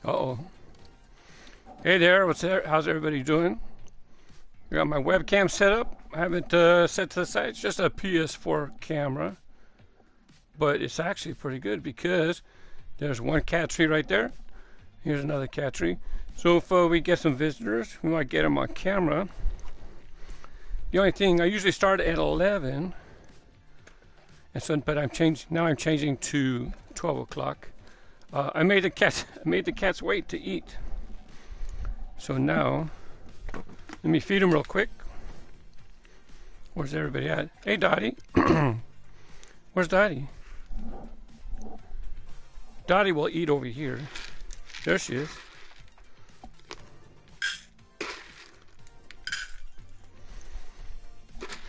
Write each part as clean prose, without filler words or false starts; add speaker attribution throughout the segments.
Speaker 1: Uh-oh. Hey there, what's there? How's everybody doing? I got my webcam set up. I haven't set to the side. It's just a PS4 camera. But it's actually pretty good because there's one cat tree right there. Here's another cat tree. So if we get some visitors, we might get them on camera. The only thing, I usually start at 11. And so, but I'm changing to 12 o'clock. I made the cats wait to eat. So now, let me feed them real quick. Where's everybody at? Hey, Dottie. Where's Dottie? Dottie will eat over here. There she is.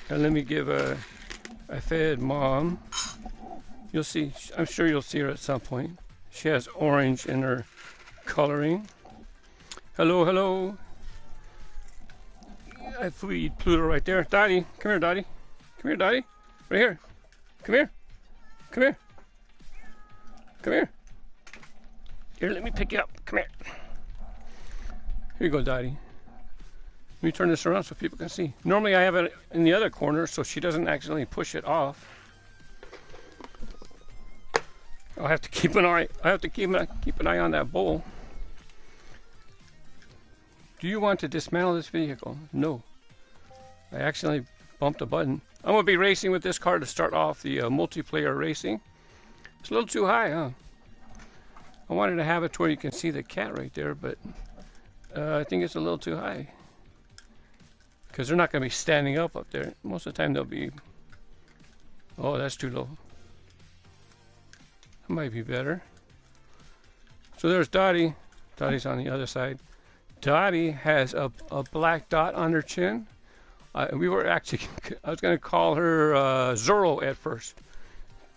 Speaker 1: And let me give I fed Mom. You'll see, I'm sure you'll see her at some point. She has orange in her coloring. Hello, hello. I feed Pluto right there. Dottie, come here, Dottie. Come here, Dottie. Right here. Come here. Come here. Come here. Here, let me pick you up. Come here. Here you go, Dottie. Let me turn this around so people can see. Normally I have it in the other corner so she doesn't accidentally push it off. I'll have to keep an eye. I have to keep an eye on that bowl. Do you want to dismantle this vehicle? No. I accidentally bumped a button. I'm going to be racing with this car to start off the multiplayer racing. It's a little too high, huh? I wanted to have it to where you can see the cat right there, but I think it's a little too high. Because they're not going to be standing up there. Most of the time they'll be... Oh, that's too low. That might be better. So there's Dottie. Dottie's on the other side. Dottie has a black dot on her chin. We were actually... I was going to call her Zorro at first.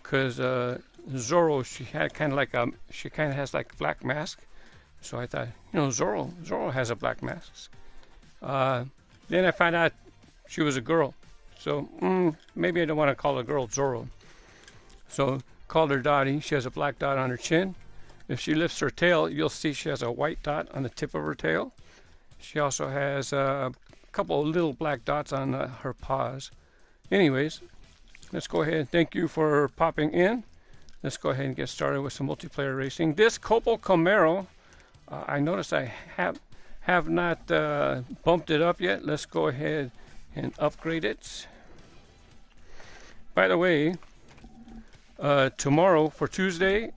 Speaker 1: Because Zorro, she had kind of like a... She kind of has like a black mask. So I thought, you know, Zorro has a black mask. Then I found out she was a girl. So maybe I don't want to call a girl Zorro. So called her Dottie. She has a black dot on her chin. If she lifts her tail, you'll see she has a white dot on the tip of her tail. She also has a couple of little black dots on her paws. Anyways, let's go ahead. Thank you for popping in. Let's go ahead and get started with some multiplayer racing. This Copel Camaro, I noticed I have not bumped it up yet. Let's go ahead and upgrade it. By the way, tomorrow for Tuesday,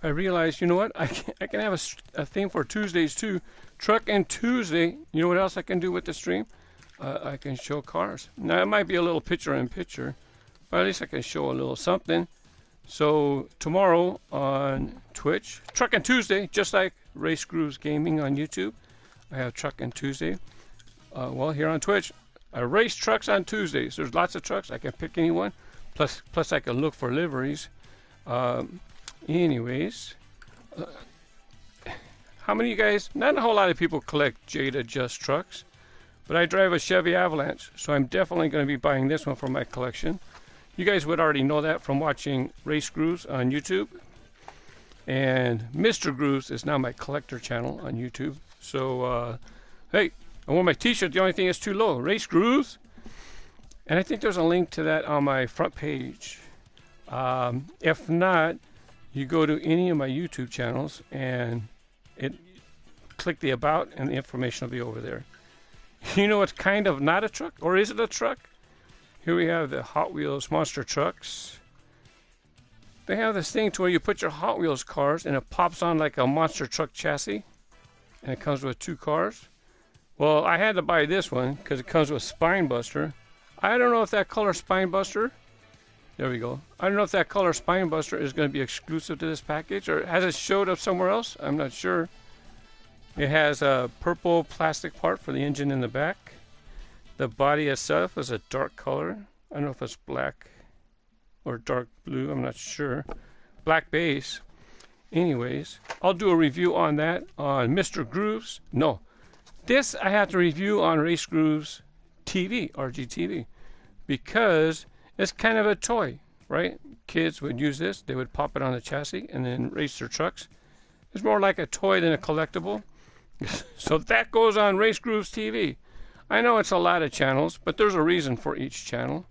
Speaker 1: I realized, you know what? I can have a theme for Tuesdays too. Truck and Tuesday. You know what else I can do with the stream? I can show cars. Now it might be a little picture-in-picture, but at least I can show a little something. So tomorrow on Twitch, Truck and Tuesday, just like Race Grooves Gaming on YouTube, I have Truck and Tuesday. Well, here on Twitch, I race trucks on Tuesdays. There's lots of trucks. I can pick any one. Plus I can look for liveries. Anyways, how many of you guys, not a whole lot of people collect Jada Just trucks, but I drive a Chevy Avalanche, so I'm definitely going to be buying this one for my collection. You guys would already know that from watching Race Grooves on YouTube. And Mr. Grooves is now my collector channel on YouTube. So, hey, I wore my t-shirt. The only thing is too low. Race Grooves. And I think there's a link to that on my front page. If not, you go to any of my YouTube channels and click the about and the information will be over there. You know it's kind of not a truck, or is it a truck? Here we have the Hot Wheels monster trucks. They have this thing to where you put your Hot Wheels cars and it pops on like a monster truck chassis. And it comes with 2 cars. Well, I had to buy this one because it comes with Spine Buster. I don't know if that color Spine Buster, there we go. I don't know if that color Spine Buster is going to be exclusive to this package, or has it showed up somewhere else? I'm not sure. It has a purple plastic part for the engine in the back. The body itself is a dark color. I don't know if it's black or dark blue. I'm not sure. Black base. Anyways, I'll do a review on that on Mr. Grooves. No, this I have to review on Race Grooves TV, RGTV, because it's kind of a toy, right? Kids would use this. They would pop it on the chassis and then race their trucks. It's more like a toy than a collectible. So that goes on Race Grooves TV. I know it's a lot of channels, but there's a reason for each channel.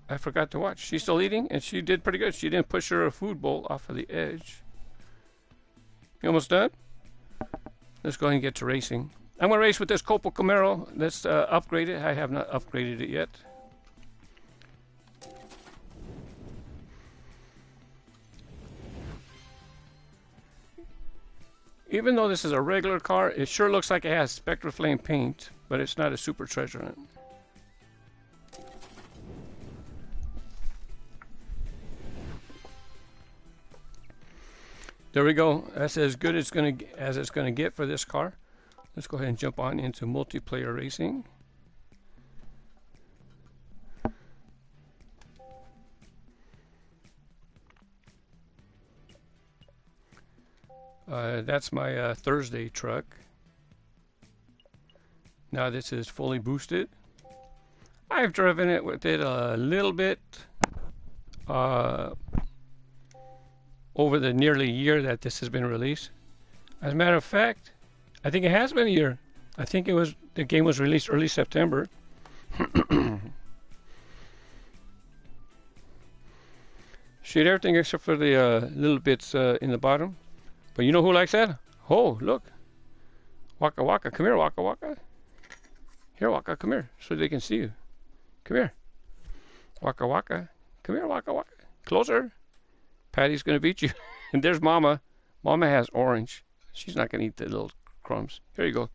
Speaker 1: I forgot to watch. She's still eating, and she did pretty good. She didn't push her food bowl off of the edge. You almost done? Let's go ahead and get to racing. I'm going to race with this Copel Camaro. Let's upgrade it. I have not upgraded it yet. Even though this is a regular car, it sure looks like it has Spectra Flame paint, but it's not a Super Treasure in it. There we go. That's as good as it's gonna get for this car. Let's go ahead and jump on into multiplayer racing. That's my Thursday truck. Now this is fully boosted. I've driven it with it a little bit over the nearly year that this has been released. As a matter of fact, I think it has been a year. I think the game was released early September. Shade everything except for the little bits in the bottom. But you know who likes that? Oh, look. Waka Waka, come here, Waka Waka. Here, Waka, come here, so they can see you. Come here. Waka Waka. Come here, Waka Waka. Closer. Patty's going to beat you. And there's Mama. Mama has orange. She's not going to eat the little crumbs. Here you go.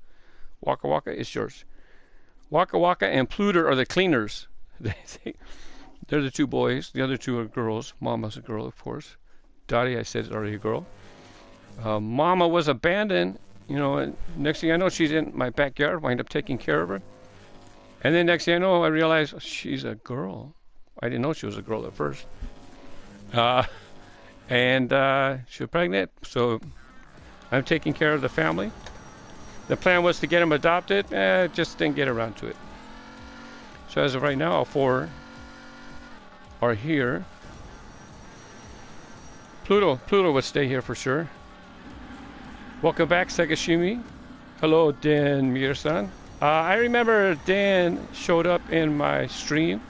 Speaker 1: Waka Waka, it's yours. Waka Waka and Pluter are the cleaners. They're the two boys. The other two are girls. Mama's a girl, of course. Dottie, I said, is already a girl. Mama was abandoned. You know, and next thing I know, she's in my backyard. Wind up taking care of her. And then next thing I know, I realized she's a girl. I didn't know she was a girl at first. And she was pregnant, so I'm taking care of the family. The plan was to get them adopted, just didn't get around to it. So as of right now, all four are here. Pluto would stay here for sure. Welcome back, Segashimi. Hello, Dan Mir-san. I remember Dan showed up in my stream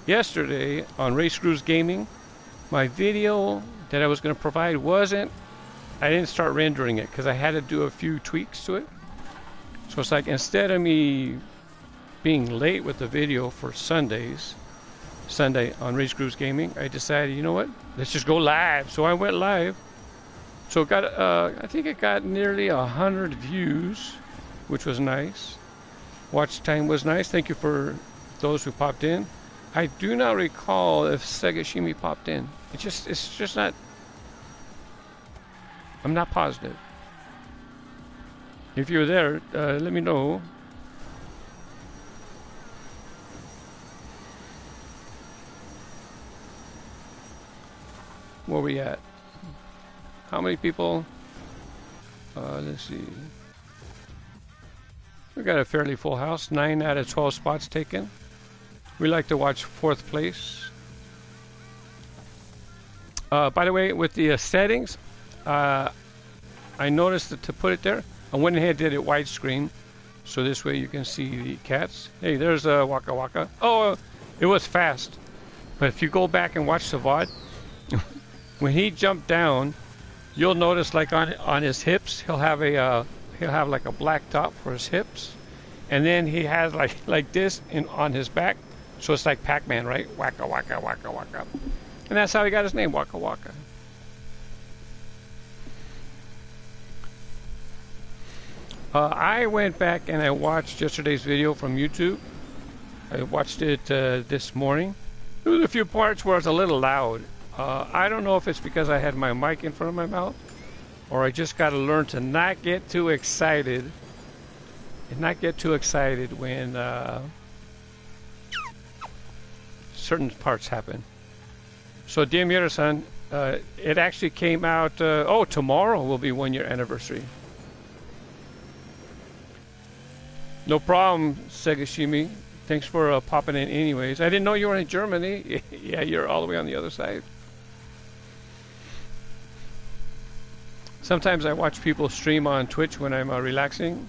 Speaker 1: yesterday on Race Grooves Gaming. My video that I was going to provide I didn't start rendering it because I had to do a few tweaks to it. So it's like, instead of me being late with the video for Sunday on Race Grooves Gaming, I decided, you know what, let's just go live. So I went live. So it got, I think it got nearly 100 views, which was nice. Watch time was nice. Thank you for those who popped in. I do not recall if Segashimi popped in. It's just not. I'm not positive. If you're there, let me know. Where we at? How many people? Let's see. We got a fairly full house. 9 out of 12 spots taken. We like to watch 4th place. By the way, with the settings, I noticed that to put it there, I went ahead and did it widescreen, so this way you can see the cats. Hey, there's Waka Waka. Oh, it was fast. But if you go back and watch the VOD, when he jumped down, you'll notice like on his hips, he'll have like a black top for his hips, and then he has like this on his back. So it's like Pac-Man, right? Waka Waka Waka Waka. And that's how he got his name, Waka Waka. I went back and I watched yesterday's video from YouTube. I watched it this morning. There was a few parts where it's a little loud. I don't know if it's because I had my mic in front of my mouth, or I just got to learn to not get too excited. And not get too excited when certain parts happen. So, dear Mira-san, it actually came out, tomorrow will be 1 year anniversary. No problem, Segashimi. Thanks for popping in anyways. I didn't know you were in Germany. Yeah, you're all the way on the other side. Sometimes I watch people stream on Twitch when I'm relaxing.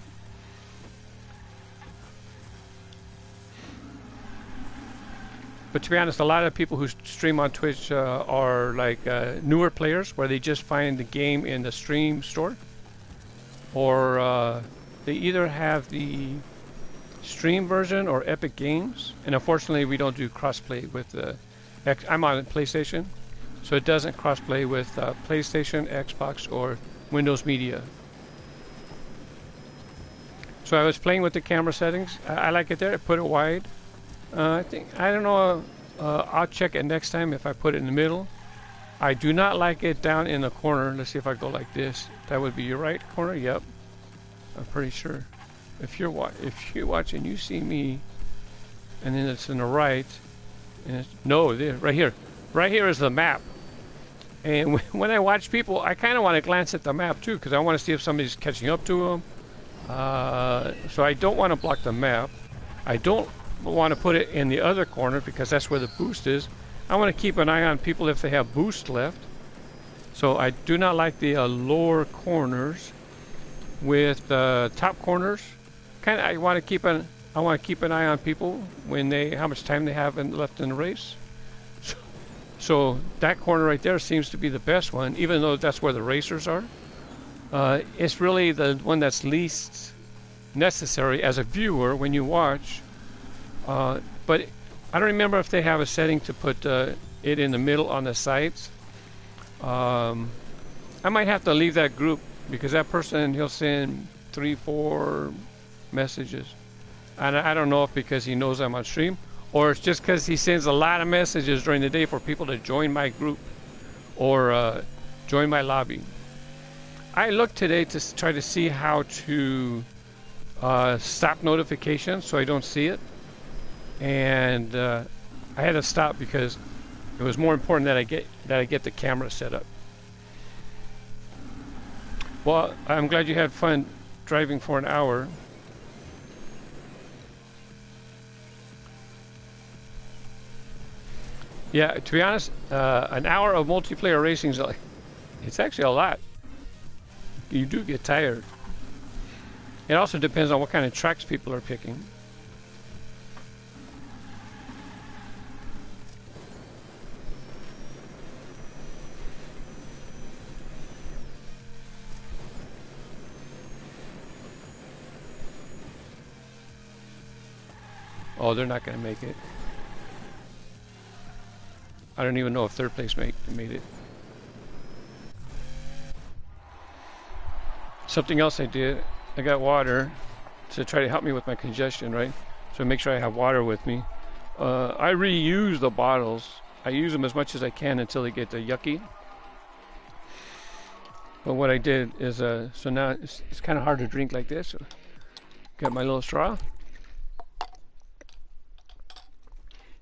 Speaker 1: But to be honest, a lot of people who stream on Twitch are like newer players, where they just find the game in the stream store, or they either have the Stream version or Epic Games. And unfortunately, we don't do crossplay with I'm on PlayStation, so it doesn't crossplay with PlayStation, Xbox, or Windows Media. So I was playing with the camera settings. I like it there. I put it wide. I don't know, I'll check it next time if I put it in the middle. I do not like it down in the corner. Let's see if I go like this. That would be your right corner. Yep, I'm pretty sure. If you're watching, you see me, and then it's in the right, and it's, no, there, right here. Right here is the map. And when I watch people, I kind of want to glance at the map too, because I want to see if somebody's catching up to them. So I don't want to block the map. I don't want to put it in the other corner because that's where the boost is. I want to keep an eye on people if they have boost left. So I do not like the lower corners with the top corners. I want to keep an eye on people when how much time they have left in the race. So that corner right there seems to be the best one, even though that's where the racers are. It's really the one that's least necessary as a viewer when you watch. But I don't remember if they have a setting to put it in the middle on the sides. I might have to leave that group because that person, he'll send 3-4 messages. And I don't know if because he knows I'm on stream, or it's just because he sends a lot of messages during the day for people to join my group or join my lobby. I looked today to try to see how to stop notifications so I don't see it. And I had to stop because it was more important that I get the camera set up. Well, I'm glad you had fun driving for an hour. Yeah, to be honest, an hour of multiplayer racing is it's actually a lot. You do get tired. It also depends on what kind of tracks people are picking. Oh, they're not going to make it. I don't even know if third place made it. Something else I did, I got water to try to help me with my congestion, right? So make sure I have water with me. I reuse the bottles. I use them as much as I can until they get yucky. But what I did is, so now it's kind of hard to drink like this. So got my little straw.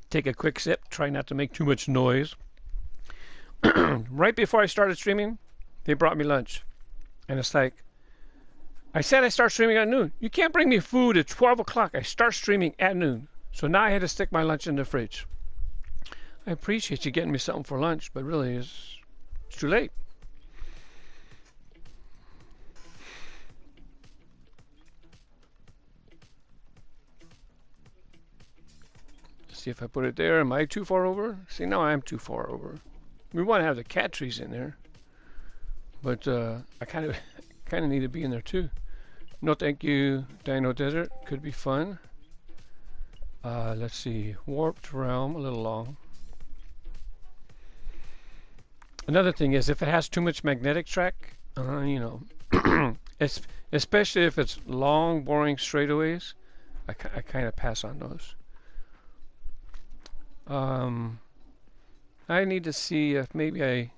Speaker 1: Take a quick sip, try not to make too much noise. Right before I started streaming, they brought me lunch. And it's like, I said I start streaming at noon. You can't bring me food at 12 o'clock. I start streaming at noon. So now I had to stick my lunch in the fridge. I appreciate you getting me something for lunch, but really it's too late. See if I put it there. Am I too far over? See, now I'm too far over. We want to have the cat trees in there, but I kind of need to be in there too. No, thank you, Dino Desert. Could be fun. Let's see, Warped Realm, a little long. Another thing is if it has too much magnetic track, you know, especially if it's long, boring straightaways, I kind of pass on those. I need to see if maybe I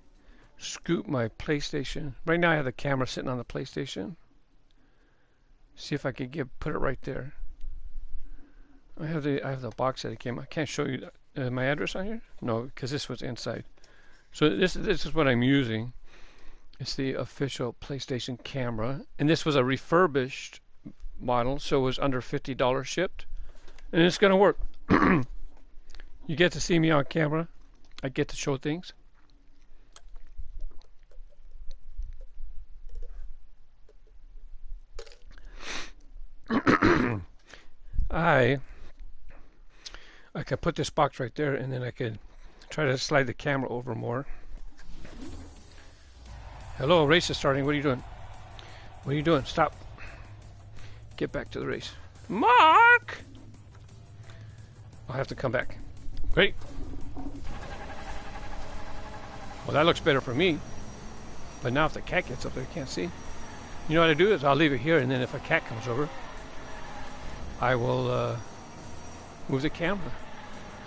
Speaker 1: scoop my PlayStation. Right now I have the camera sitting on the PlayStation. See if I could put it right there. I have the box that it came. I can't show you my address on here. No, because this was inside. So this is what I'm using. It's the official PlayStation camera, and this was a refurbished model, so it was under $50 shipped, and it's gonna work. You get to see me on camera. I get to show things. why I could put this box right there, and then I could try to slide the camera over more. Hello, race is starting. What are you doing? What are you doing? Stop. Get back to the race. Mark! I'll have to come back. Great. Well, that looks better for me. But now if the cat gets up there, I can't see. You know what I do is I'll leave it here, and then if a cat comes over, I will move the camera.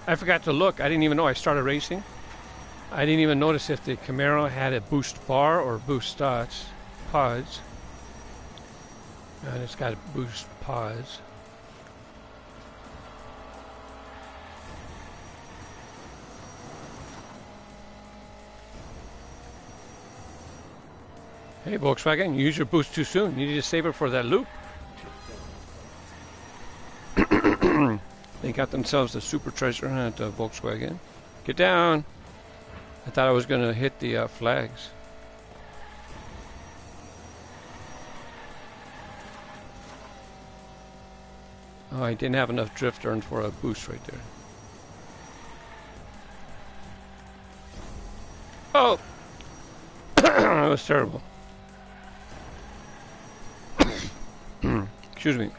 Speaker 1: I forgot to look. I didn't even know I started racing. I didn't even notice if the Camaro had a boost bar or boost pods. And it's got boost pods. Hey Volkswagen, you use your boost too soon. You need to save it for that loop. They got themselves the super treasure hunt, Volkswagen. Get down. I thought I was going to hit the flags. Oh, I didn't have enough drift earned for a boost right there. Oh! That was terrible. Excuse me.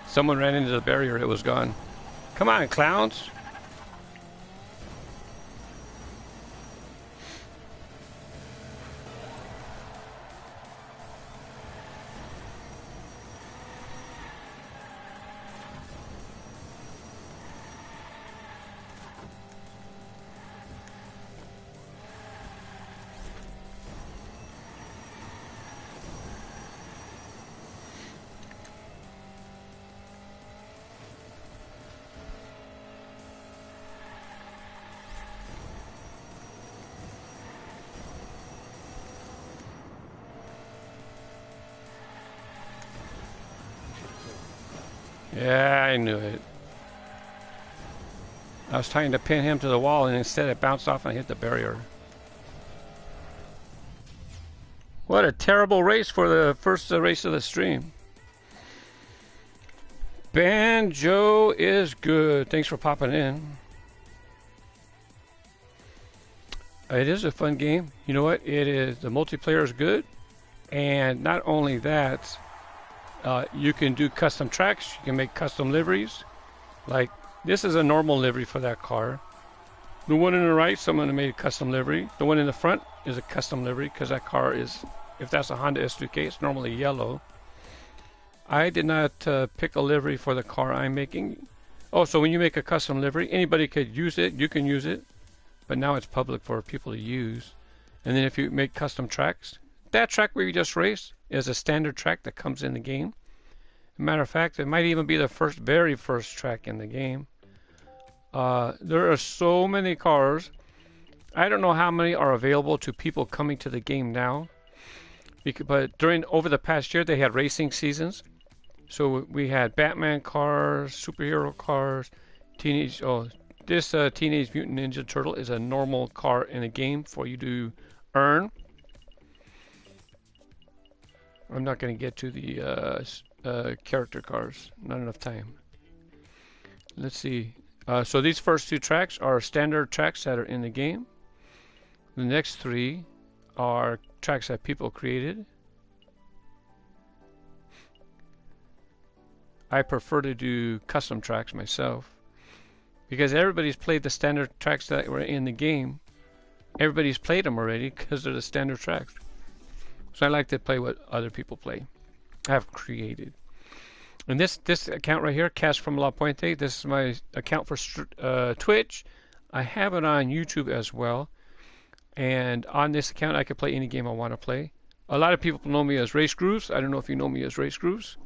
Speaker 1: Someone ran into the barrier, it was gone. Come on, clowns. Yeah, I knew it. I was trying to pin him to the wall, and instead it bounced off and hit the barrier. What a terrible race for the first race of the stream. Banjo is good. Thanks for popping in. It is a fun game. You know what? It is. The multiplayer is good, and not only that. You can do custom tracks, you can make custom liveries. Like, this is a normal livery for that car. The one on the right, someone made a custom livery. The one in the front is a custom livery because that car is, if that's a Honda S2K, it's normally yellow. I did not pick a livery for the car I'm making. Oh, so when you make a custom livery, anybody could use it, you can use it, but now it's public for people to use. And then if you make custom tracks, that track where you just raced is a standard track that comes in the game. Matter of fact, it might even be the very first track in the game. There are so many cars. I don't know how many are available to people coming to the game now. But over the past year, they had racing seasons. So we had Batman cars, superhero cars, Teenage Mutant Ninja Turtle is a normal car in the game for you to earn. I'm not going to get to the character cars. Not enough time. Let's see. So these first two tracks are standard tracks that are in the game. The next three are tracks that people created. I prefer to do custom tracks myself because everybody's played the standard tracks that were in the game. Everybody's played them already because they're the standard tracks. So I like to play what other people have created. And this account right here, Cash from La Puente, this is my account for Twitch. I have it on YouTube as well. And on this account, I can play any game I want to play. A lot of people know me as Race Grooves. I don't know if you know me as Race Grooves.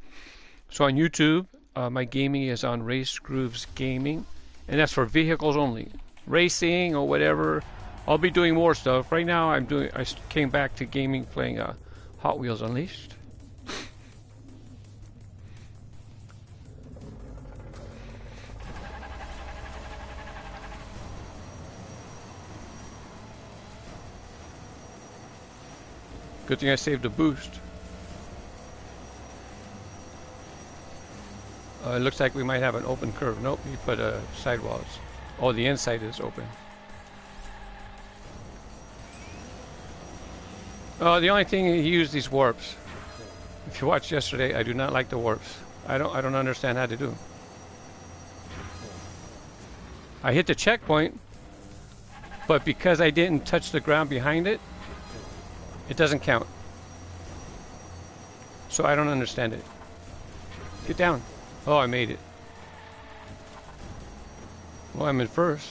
Speaker 1: So on YouTube, my gaming is on Race Grooves Gaming. And that's for vehicles only. Racing or whatever. I'll be doing more stuff. Right now, I came back to gaming playing Hot Wheels Unleashed. Good thing I saved a boost. It looks like we might have an open curve. Nope, he put sidewalls. Oh, the inside is open. Oh, the only thing he used these warps. If you watched yesterday, I do not like the warps. I don't understand how to do them. I hit the checkpoint, but because I didn't touch the ground behind it, it doesn't count. So I don't understand it. Get down. Oh, I made it. Well, I'm in first.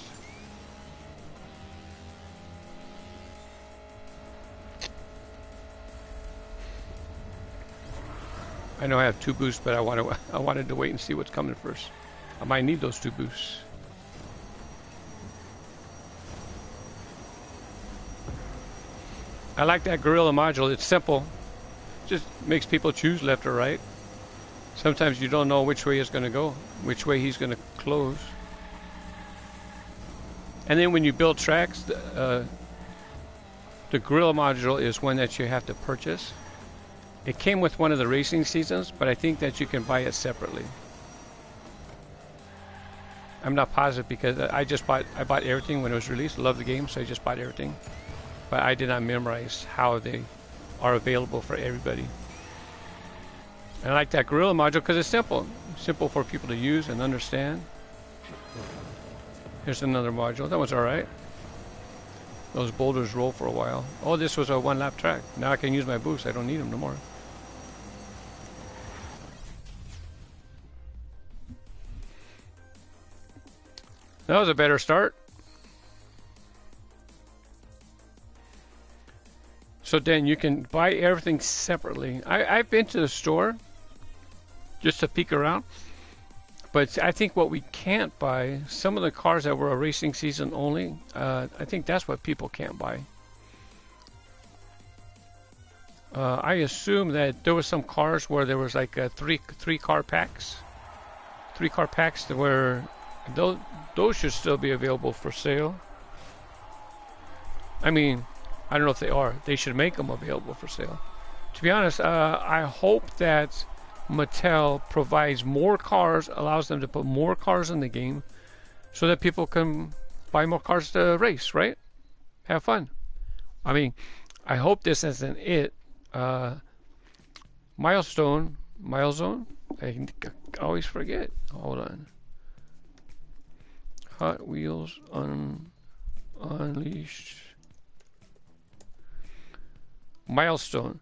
Speaker 1: I know I have 2 boosts, but I wanted to wait and see what's coming first. I might need those 2 boosts. I like that gorilla module. It's simple. Just makes people choose left or right. Sometimes you don't know which way it's going to go, which way he's going to close. And then when you build tracks, the gorilla module is one that you have to purchase. It came with one of the racing seasons, but I think that you can buy it separately. I'm not positive because I bought everything when it was released. Love the game, so I just bought everything. But I did not memorize how they are available for everybody. And I like that gorilla module because it's simple. Simple for people to use and understand. Here's another module. That one's alright. Those boulders roll for a while. Oh, this was a 1-lap track. Now I can use my boost. I don't need them no more. That was a better start. So then you can buy everything separately. I've been to the store just to peek around. But I think what we can't buy, some of the cars that were a racing season only, I think that's what people can't buy. I assume that there were some cars where there was like three car packs. 3 car packs that were, those should still be available for sale. I mean, I don't know if they are. They should make them available for sale. To be honest, I hope that Mattel provides more cars, allows them to put more cars in the game so that people can buy more cars to race, right? Have fun. I mean, I hope this isn't it. Milestone, I always forget. Hold on. Hot Wheels Unleashed. Milestone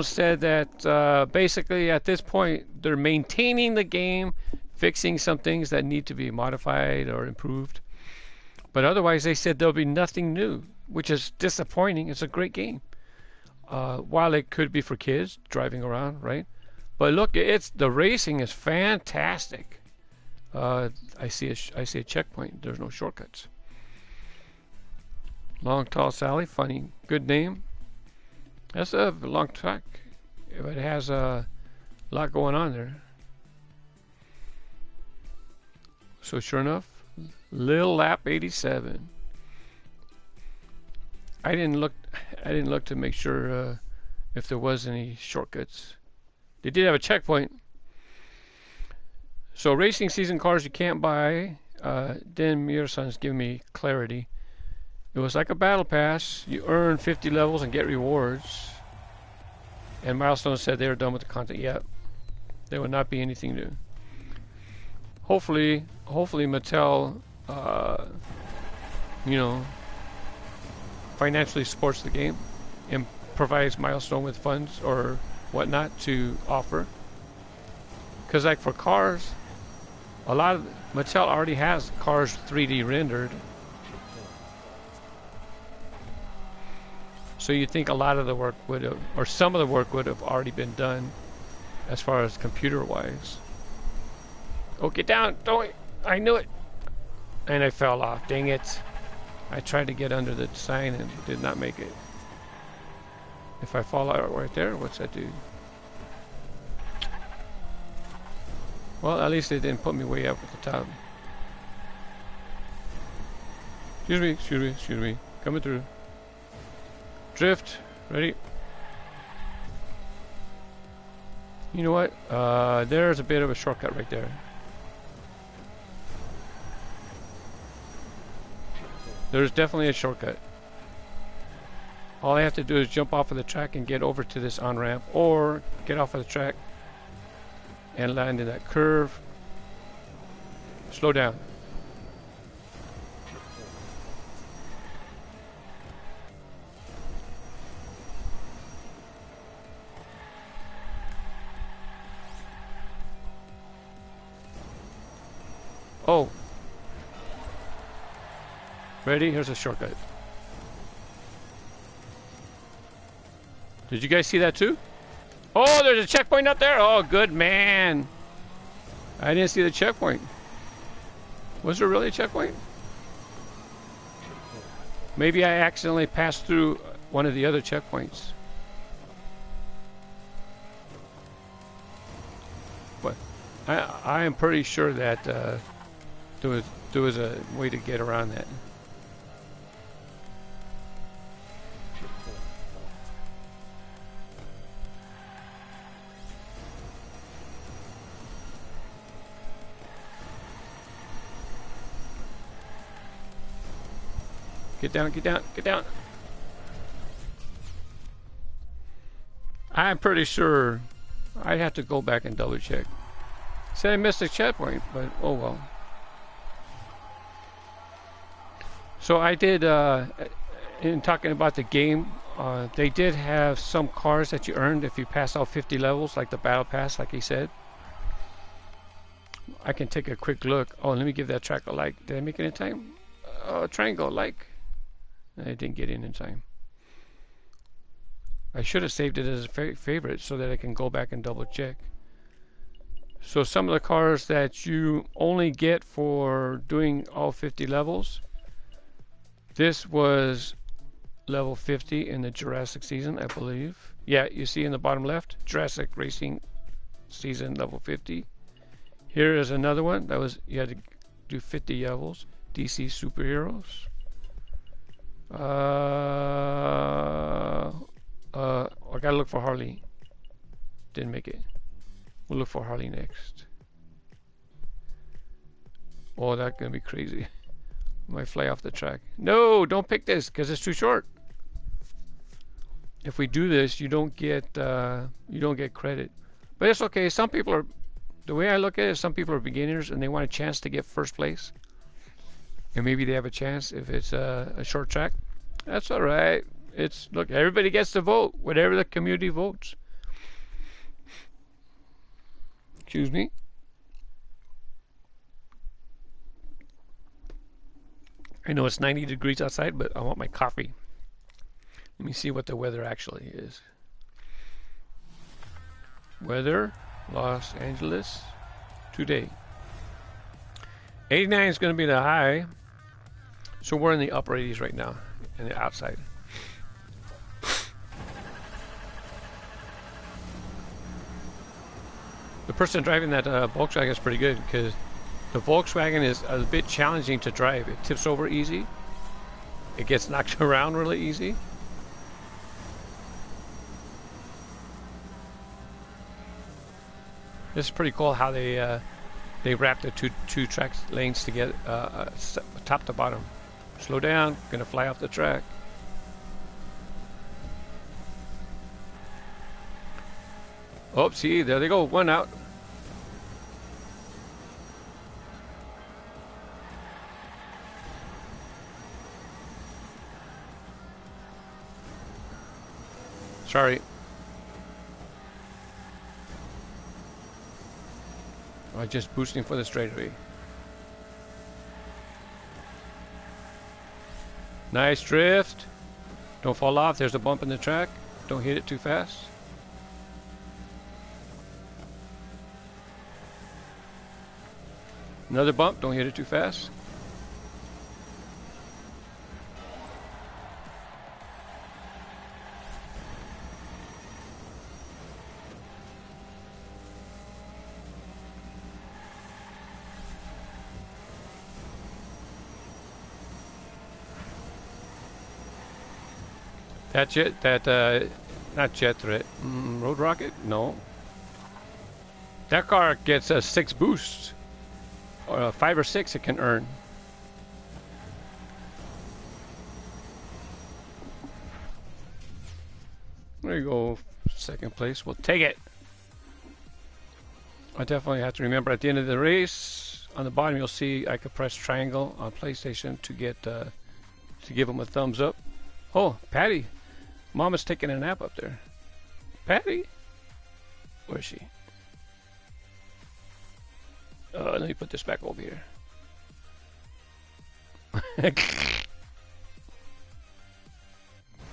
Speaker 1: said that basically at this point they're maintaining the game, fixing some things that need to be modified or improved. But otherwise they said there'll be nothing new, which is disappointing. It's a great game. While it could be for kids driving around, right? But look, the racing is fantastic. I see a checkpoint. There's no shortcuts. Long Tall Sally, funny, good name. That's a long track. It has a lot going on there. So sure enough, Lil Lap 87. I didn't look to make sure if there was any shortcuts. They did have a checkpoint. So racing season cars you can't buy. Dan Mirasan's giving me clarity. It was like a battle pass. You earn 50 levels and get rewards. And Milestone said they were done with the content. Yep. There will not be anything new. Hopefully Mattel, financially supports the game and provides Milestone with funds or whatnot to offer. Because like for cars, a lot of Mattel already has cars 3D rendered. So you think a lot of the work would have, or some of the work would have already been done as far as computer-wise. Oh, get down! Don't! I knew it! And I fell off. Dang it. I tried to get under the sign and did not make it. If I fall out right there, what's that do? Well, at least it didn't put me way up at the top. Excuse me. Coming through. Drift. Ready? You know what? There's a bit of a shortcut right there. There's definitely a shortcut. All I have to do is jump off of the track and get over to this on-ramp, or get off of the track and land in that curve. Slow down. Oh. Ready? Here's a shortcut. Did you guys see that too? Oh, there's a checkpoint up there. Oh, good man. I didn't see the checkpoint. Was there really a checkpoint? Maybe I accidentally passed through one of the other checkpoints. But I am pretty sure that there was a way to get around that. Get down, get down, get down. I'm pretty sure I'd have to go back and double check. Said I missed a checkpoint, but oh well. So I did, in talking about the game, they did have some cars that you earned if you pass all 50 levels, like the battle pass, like he said. I can take a quick look. Oh, let me give that track a like. Did I make it in time? Triangle, like. I didn't get in time. I should have saved it as a favorite so that I can go back and double check. So some of the cars that you only get for doing all 50 levels. This was level 50 in the Jurassic season, I believe. Yeah, you see in the bottom left, Jurassic Racing season level 50. Here is another one that was, you had to do 50 levels. DC Superheroes. I gotta look for Harley. Didn't make it. We'll look for Harley next. Oh, that's gonna be crazy. Might fly off the track. No, don't pick this because it's too short. If we do this, you don't get credit. But it's okay. Some people are, the way I look at it, some people are beginners and they want a chance to get first place. And maybe they have a chance if it's a short track. That's all right. It's, look, everybody gets to vote, whatever the community votes. Excuse me. I know it's 90 degrees outside, but I want my coffee. Let me see what the weather actually is. Weather, Los Angeles, today. 89 is going to be the high. So we're in the upper 80s right now, in the outside. The person driving that Volkswagen is pretty good because the Volkswagen is a bit challenging to drive. It tips over easy. It gets knocked around really easy. This is pretty cool how they wrap the two track lanes together, top to bottom. Slow down, gonna fly off the track. Oh, see, there they go, one out. Sorry. I'm just boosting for the straightaway. Nice drift. Don't fall off. There's a bump in the track. Don't hit it too fast. Another bump. Don't hit it too fast. That jet, that, not jet threat. Road rocket? No. That car gets 6 boosts. 5 or 6 it can earn. There you go. Second place. We'll take it. I definitely have to remember at the end of the race, on the bottom you'll see I could press triangle on PlayStation to get to give them a thumbs up. Oh, Patty. Mama's taking a nap up there. Patty? Where is she? Let me put this back over here.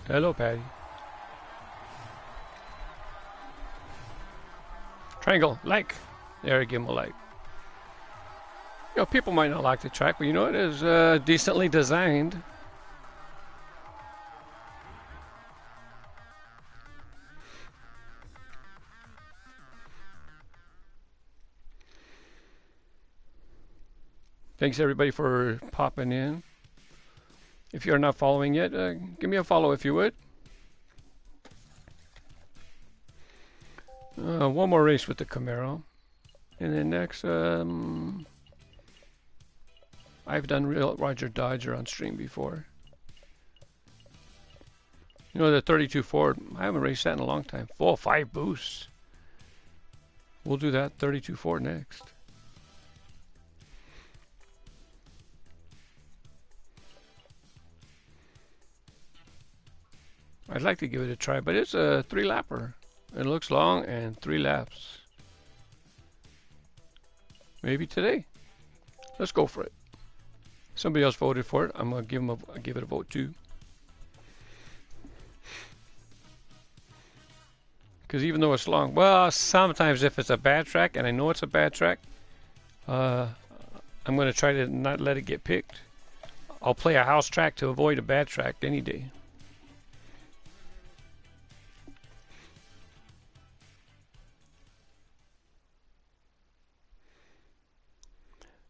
Speaker 1: Hello, Patty. Triangle, like. There, give him a like. You know, people might not like the track, but you know, it is decently designed. Thanks everybody for popping in. If you're not following yet, give me a follow if you would. One more race with the Camaro. And then next, I've done real Roger Dodger on stream before. You know, the 32 Ford, I haven't raced that in a long time. 5 boosts. We'll do that 32 Ford next. I'd like to give it a try, but it's a 3-lapper. It looks long and 3 laps. Maybe today. Let's go for it. Somebody else voted for it. I'm gonna give it a vote too. Because even though it's long, well, sometimes if it's a bad track and I know it's a bad track, I'm gonna try to not let it get picked. I'll play a house track to avoid a bad track any day.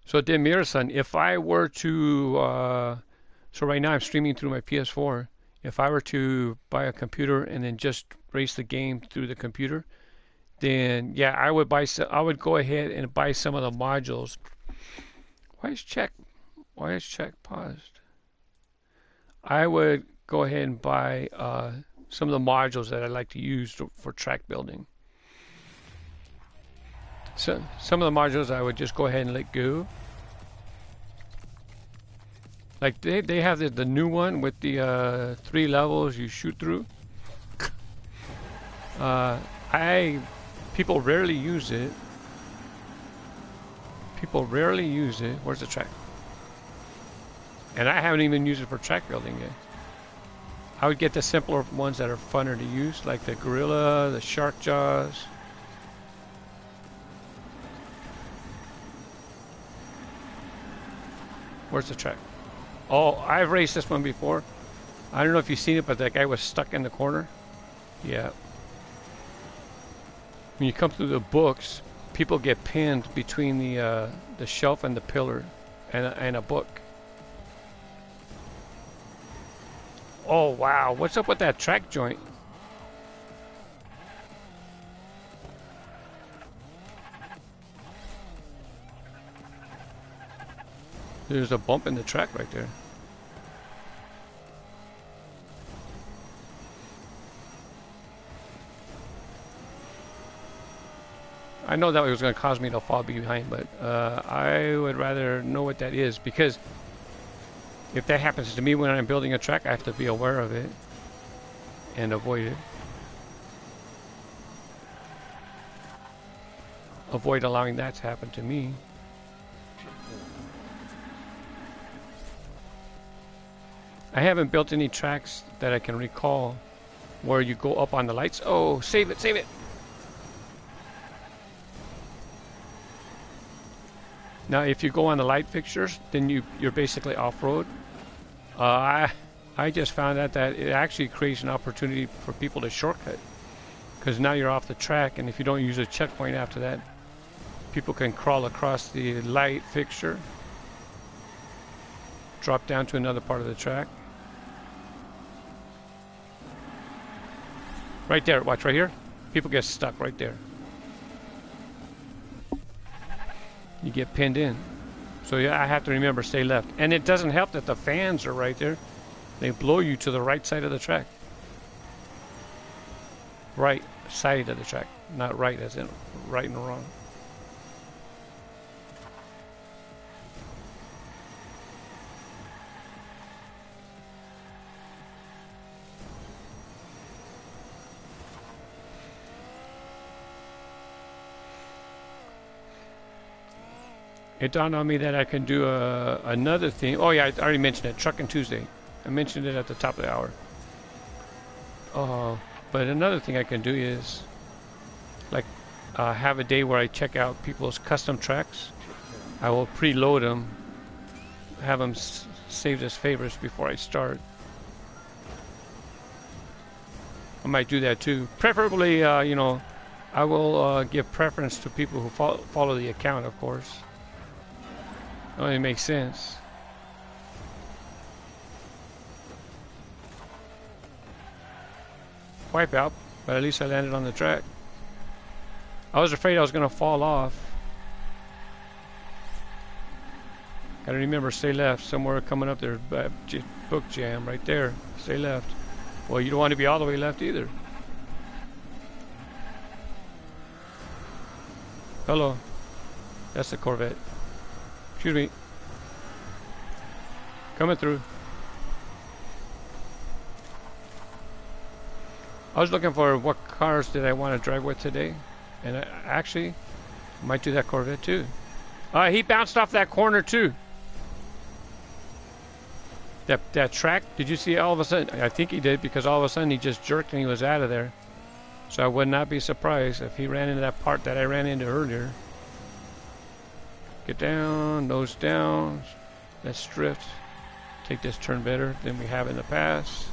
Speaker 1: So Demir-san, if I were to, so right now I'm streaming through my PS4. If I were to buy a computer and then just race the game through the computer, then yeah, I would go ahead and buy some of the modules. Why is check paused? I would go ahead and buy some of the modules that I like to use for track building. So some of the modules I would just go ahead and let go. Like they have the new one with the 3 levels you shoot through. People rarely use it. Where's the track? And I haven't even used it for track building yet. I would get the simpler ones that are funner to use, like the Gorilla, the Shark Jaws. Where's the track? Oh, I've raced this one before. I don't know if you've seen it, but that guy was stuck in the corner. Yeah. When you come through the books, people get pinned between the shelf and the pillar and a book. Oh, wow. What's up with that track joint? There's a bump in the track right there. I know that was going to cause me to fall behind, but I would rather know what that is, because if that happens to me when I'm building a track, I have to be aware of it and avoid it. Avoid allowing that to happen to me. I haven't built any tracks that I can recall where you go up on the lights. Oh, save it, save it. Now, if you go on the light fixtures, then you're basically off-road. I just found out that it actually creates an opportunity for people to shortcut, because now you're off the track, and if you don't use a checkpoint after that, people can crawl across the light fixture, drop down to another part of the track. Right there, watch right here. People get stuck right there. you get pinned in. So yeah, I have to remember stay left. And it doesn't help that the fans are right there. They blow you to the right side of the track. Right side of the track, not right as in right and wrong. It dawned on me that I can do another thing. Oh yeah, I already mentioned it. Trucking Tuesday. I mentioned it at the top of the hour. But another thing I can do is like have a day where I check out people's custom tracks. I will preload them, have them saved as favorites before I start. I might do that too. Preferably, you know, I will give preference to people who follow the account, of course. It only makes sense. Wipe out, but at least I landed on the track. I was afraid I was going to fall off. Gotta remember, stay left. Somewhere coming up there, book jam right there. Stay left. Well, you don't want to be all the way left either. Hello. That's the Corvette. Excuse me. Coming through. I was looking for what cars did I want to drive with today, and I actually might do that Corvette too. He bounced off that corner too. That track, did you see all of a sudden? I think he did, because all of a sudden he just jerked and he was out of there. So I would not be surprised if he ran into that part that I ran into earlier. Get down, nose down. Let's drift. Take this turn better than we have in the past.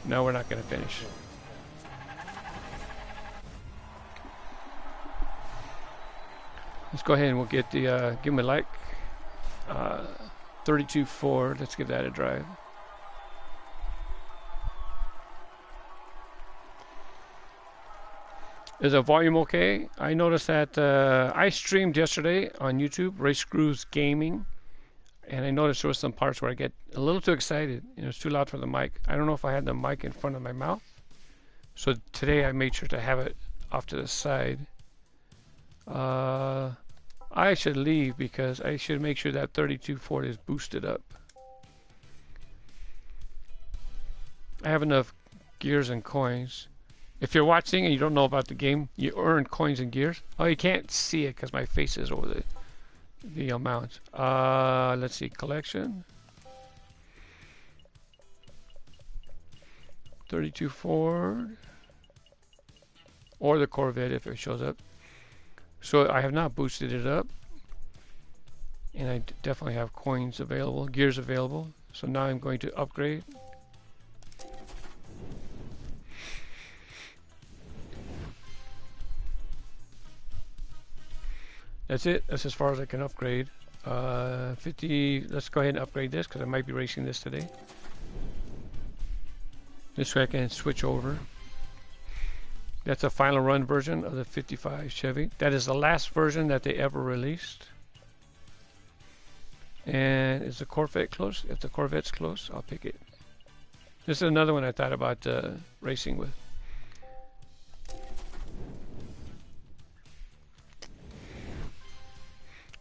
Speaker 1: No, we're not going to finish. Let's go ahead and we'll get the, give him a like. 32 Ford, let's give that a drive. Is the volume okay? I noticed that I streamed yesterday on YouTube, Race Grooves Gaming. And I noticed there were some parts where I get a little too excited. You know, it's too loud for the mic. I don't know if I had the mic in front of my mouth. So today I made sure to have it off to the side. I should leave because I should make sure that 32 Ford is boosted up. I have enough gears and coins. If you're watching and you don't know about the game, you earn coins and gears. Oh, you can't see it because my face is over the amount. Let's see, collection. 32 Ford. Or the Corvette if it shows up. So I have not boosted it up. And I definitely have coins available, gears available. So now I'm going to upgrade. That's it. That's as far as I can upgrade. 50. Let's go ahead and upgrade this because I might be racing this today. This way I can switch over. That's a final run version of the 55 Chevy. That is the last version that they ever released. And is the Corvette close? If the Corvette's close, I'll pick it. This is another one I thought about racing with.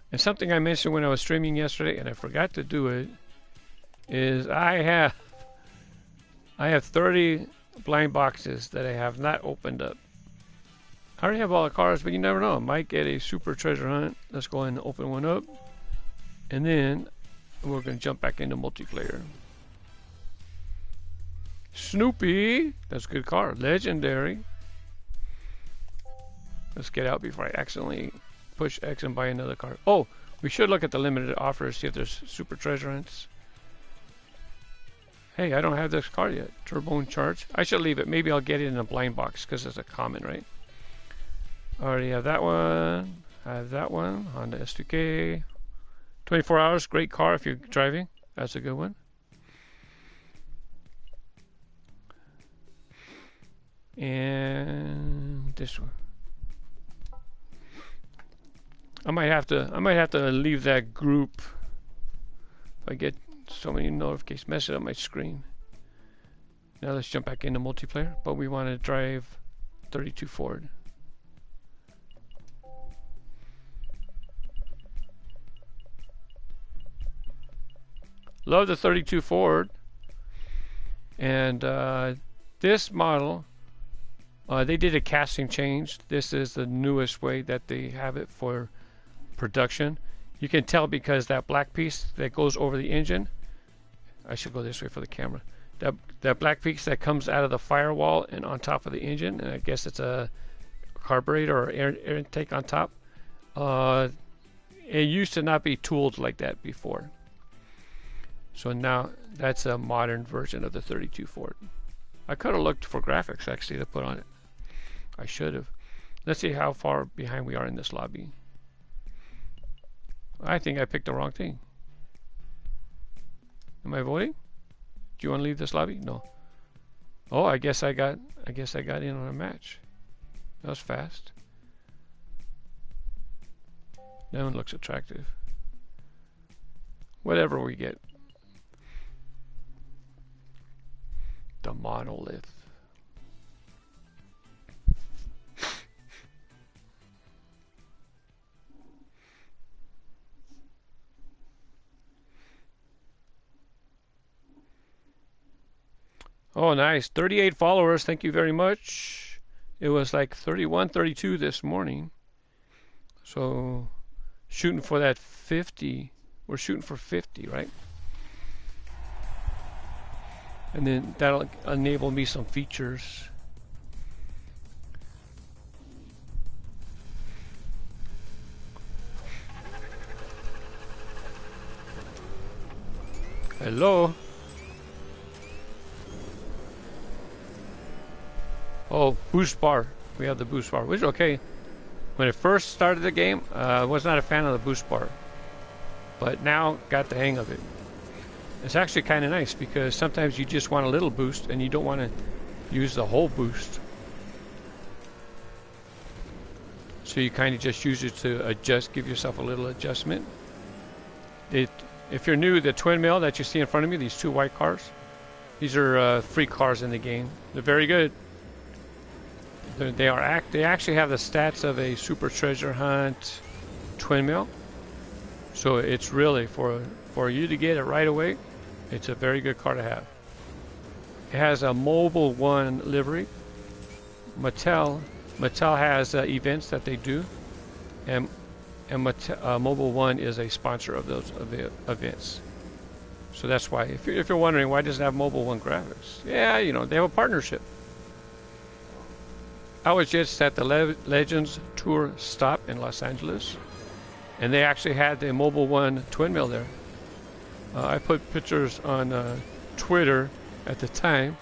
Speaker 1: And something I mentioned when I was streaming yesterday, and I forgot to do it, is I have 30 blind boxes that I have not opened up. I already have all the cars, but you never know. I might get a super treasure hunt. Let's go ahead and open one up. And then we're going to jump back into multiplayer. Snoopy. That's a good car. Legendary. Let's get out before I accidentally push X and buy another car. Oh, we should look at the limited offers, see if there's super treasure hunts. Hey, I don't have this car yet. Turbo and charge. I should leave it. Maybe I'll get it in a blind box because it's a common, right? I already have that one. I have that one. Honda S2K. 24 hours. Great car if you're driving. That's a good one. And this one. I might have to leave that group if I get so many notifications messing up my screen. Now let's jump back into multiplayer, but we want to drive 32 Ford. Love the 32 Ford. And this model, they did a casting change. This is the newest way that they have it for production. You can tell because that black piece that goes over the engine, I should go this way for the camera. That black piece that comes out of the firewall and on top of the engine, and I guess it's a carburetor or air intake on top. It used to not be tooled like that before. So now that's a modern version of the 32 Ford. I could have looked for graphics actually to put on it. I should have. Let's see how far behind we are in this lobby. I think I picked the wrong thing. Am I voting? Do you want to leave this lobby? No. Oh, I guess I got in on a match. That was fast. That one looks attractive. Whatever we get. The monolith. Oh, nice. 38 followers. Thank you very much. It was like 31, 32 this morning. So, shooting for that 50. We're shooting for 50, right? And then that'll enable me some features. Hello? Oh, boost bar. We have the boost bar, which is okay. When it first started the game, I was not a fan of the boost bar. But now, got the hang of it. It's actually kind of nice because sometimes you just want a little boost and you don't want to use the whole boost. So you kind of just use it to adjust, give yourself a little adjustment. If you're new, the twin mill that you see in front of me, these two white cars, these are free cars in the game. They're very good. They actually have the stats of a Super Treasure Hunt twin mill. So it's really for you to get it right away. It's a very good car to have. It has a Mobile One livery. Mattel has events that they do, and Mobile One is a sponsor of those events. So that's why, if you're wondering why does it have Mobile One graphics, yeah, you know, they have a partnership. I was just at the Legends Tour stop in Los Angeles, and they actually had the Mobile One twin mill there. I put pictures on Twitter at the time.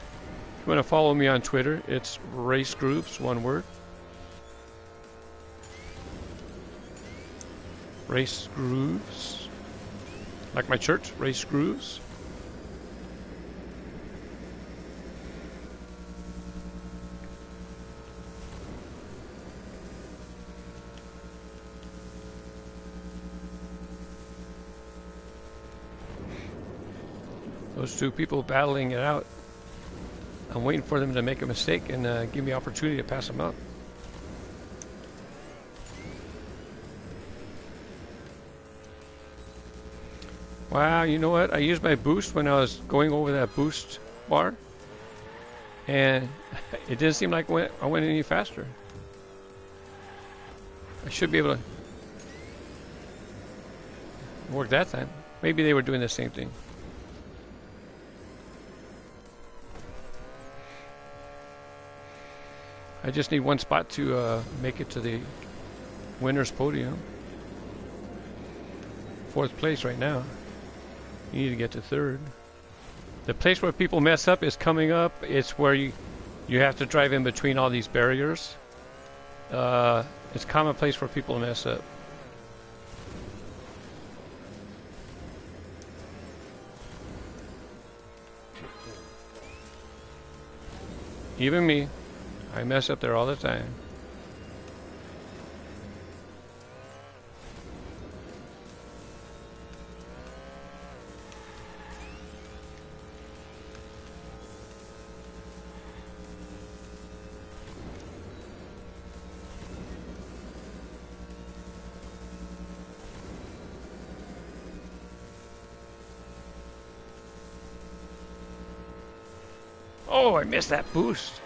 Speaker 1: If you want to follow me on Twitter, it's Race Grooves, one word. Race Grooves. Like my church, Race Grooves. Those two people battling it out. I'm waiting for them to make a mistake and give me opportunity to pass them out. Wow, you know what? I used my boost when I was going over that boost bar, and it didn't seem like I went any faster. I should be able to work that time. Maybe they were doing the same thing. I just need one spot to make it to the winner's podium. 4th place right now. You need to get to 3rd. The place where people mess up is coming up. It's where you have to drive in between all these barriers. It's a common place where people mess up. Even me. I mess up there all the time. Oh, I missed that boost.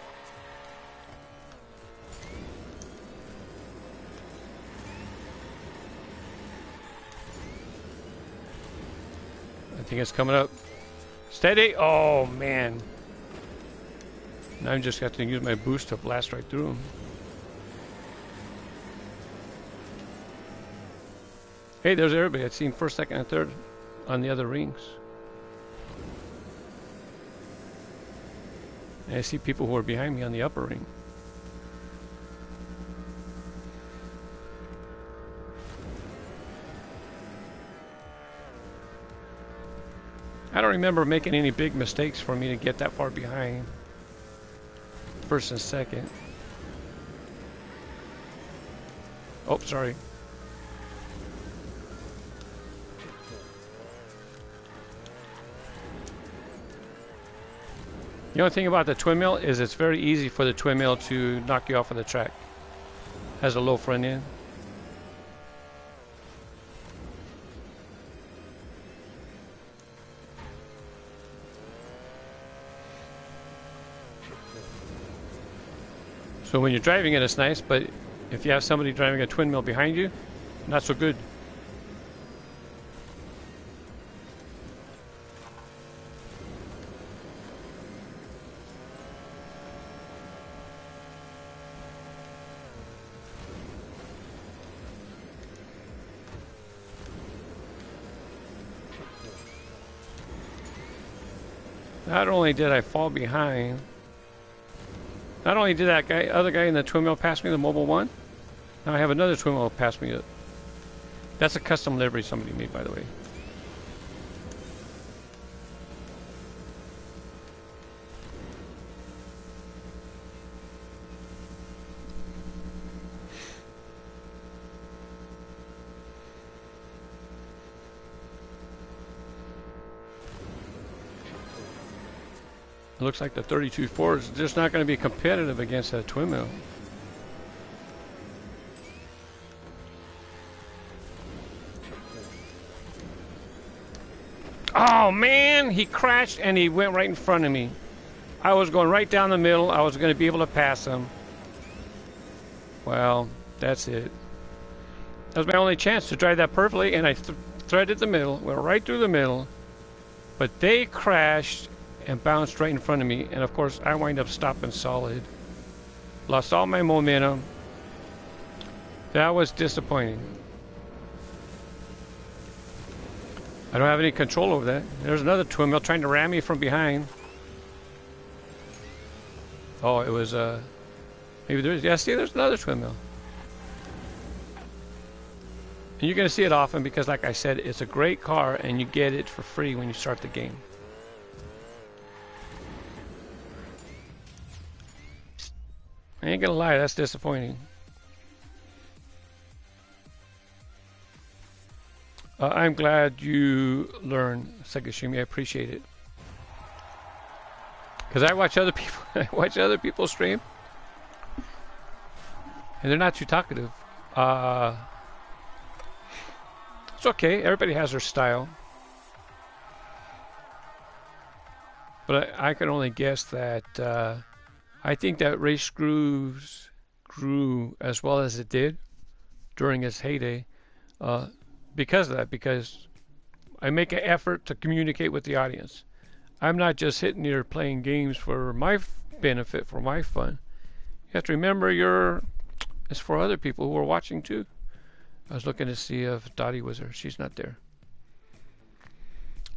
Speaker 1: I think it's coming up. Steady. Oh, man. Now I'm just have to use my boost to blast right through him. Hey, there's everybody. I've seen first, second, and third on the other rings. And I see people who are behind me on the upper ring. I don't remember making any big mistakes for me to get that far behind. First and second. Oh, sorry. The only thing about the twin mill is it's very easy for the twin mill to knock you off of the track. Has a low front end. So when you're driving it, it's nice, but if you have somebody driving a twin mill behind you, not so good. Not only did I fall behind, not only did that other guy in the twin mill pass me, the mobile one, now I have another twin mill pass me. That's a custom livery somebody made, by the way. It looks like the 32 Ford is just not going to be competitive against that twin mill. Oh man, he crashed and he went right in front of me. I was going right down the middle. I was going to be able to pass him. Well, that's it. That was my only chance to drive that perfectly, and I threaded the middle, went right through the middle. But they crashed and bounced right in front of me, and of course I wind up stopping solid. Lost all my momentum. That was disappointing. I don't have any control over that. There's another twin mill trying to ram me from behind. Oh, it was maybe there's, yeah, see, there's another twin mill. And you're gonna see it often because, like I said, it's a great car and you get it for free when you start the game. I ain't gonna lie, that's disappointing. I'm glad you learned, Sagashimi. I appreciate it. Because I watch other people, I watch other people stream, and they're not too talkative. It's okay. Everybody has their style. But I can only guess that I think that Race Screws grew as well as it did during its heyday because of that, because I make an effort to communicate with the audience. I'm not just sitting here playing games for my benefit, for my fun. You have to remember it's for other people who are watching too. I was looking to see if Dottie was there. She's not there.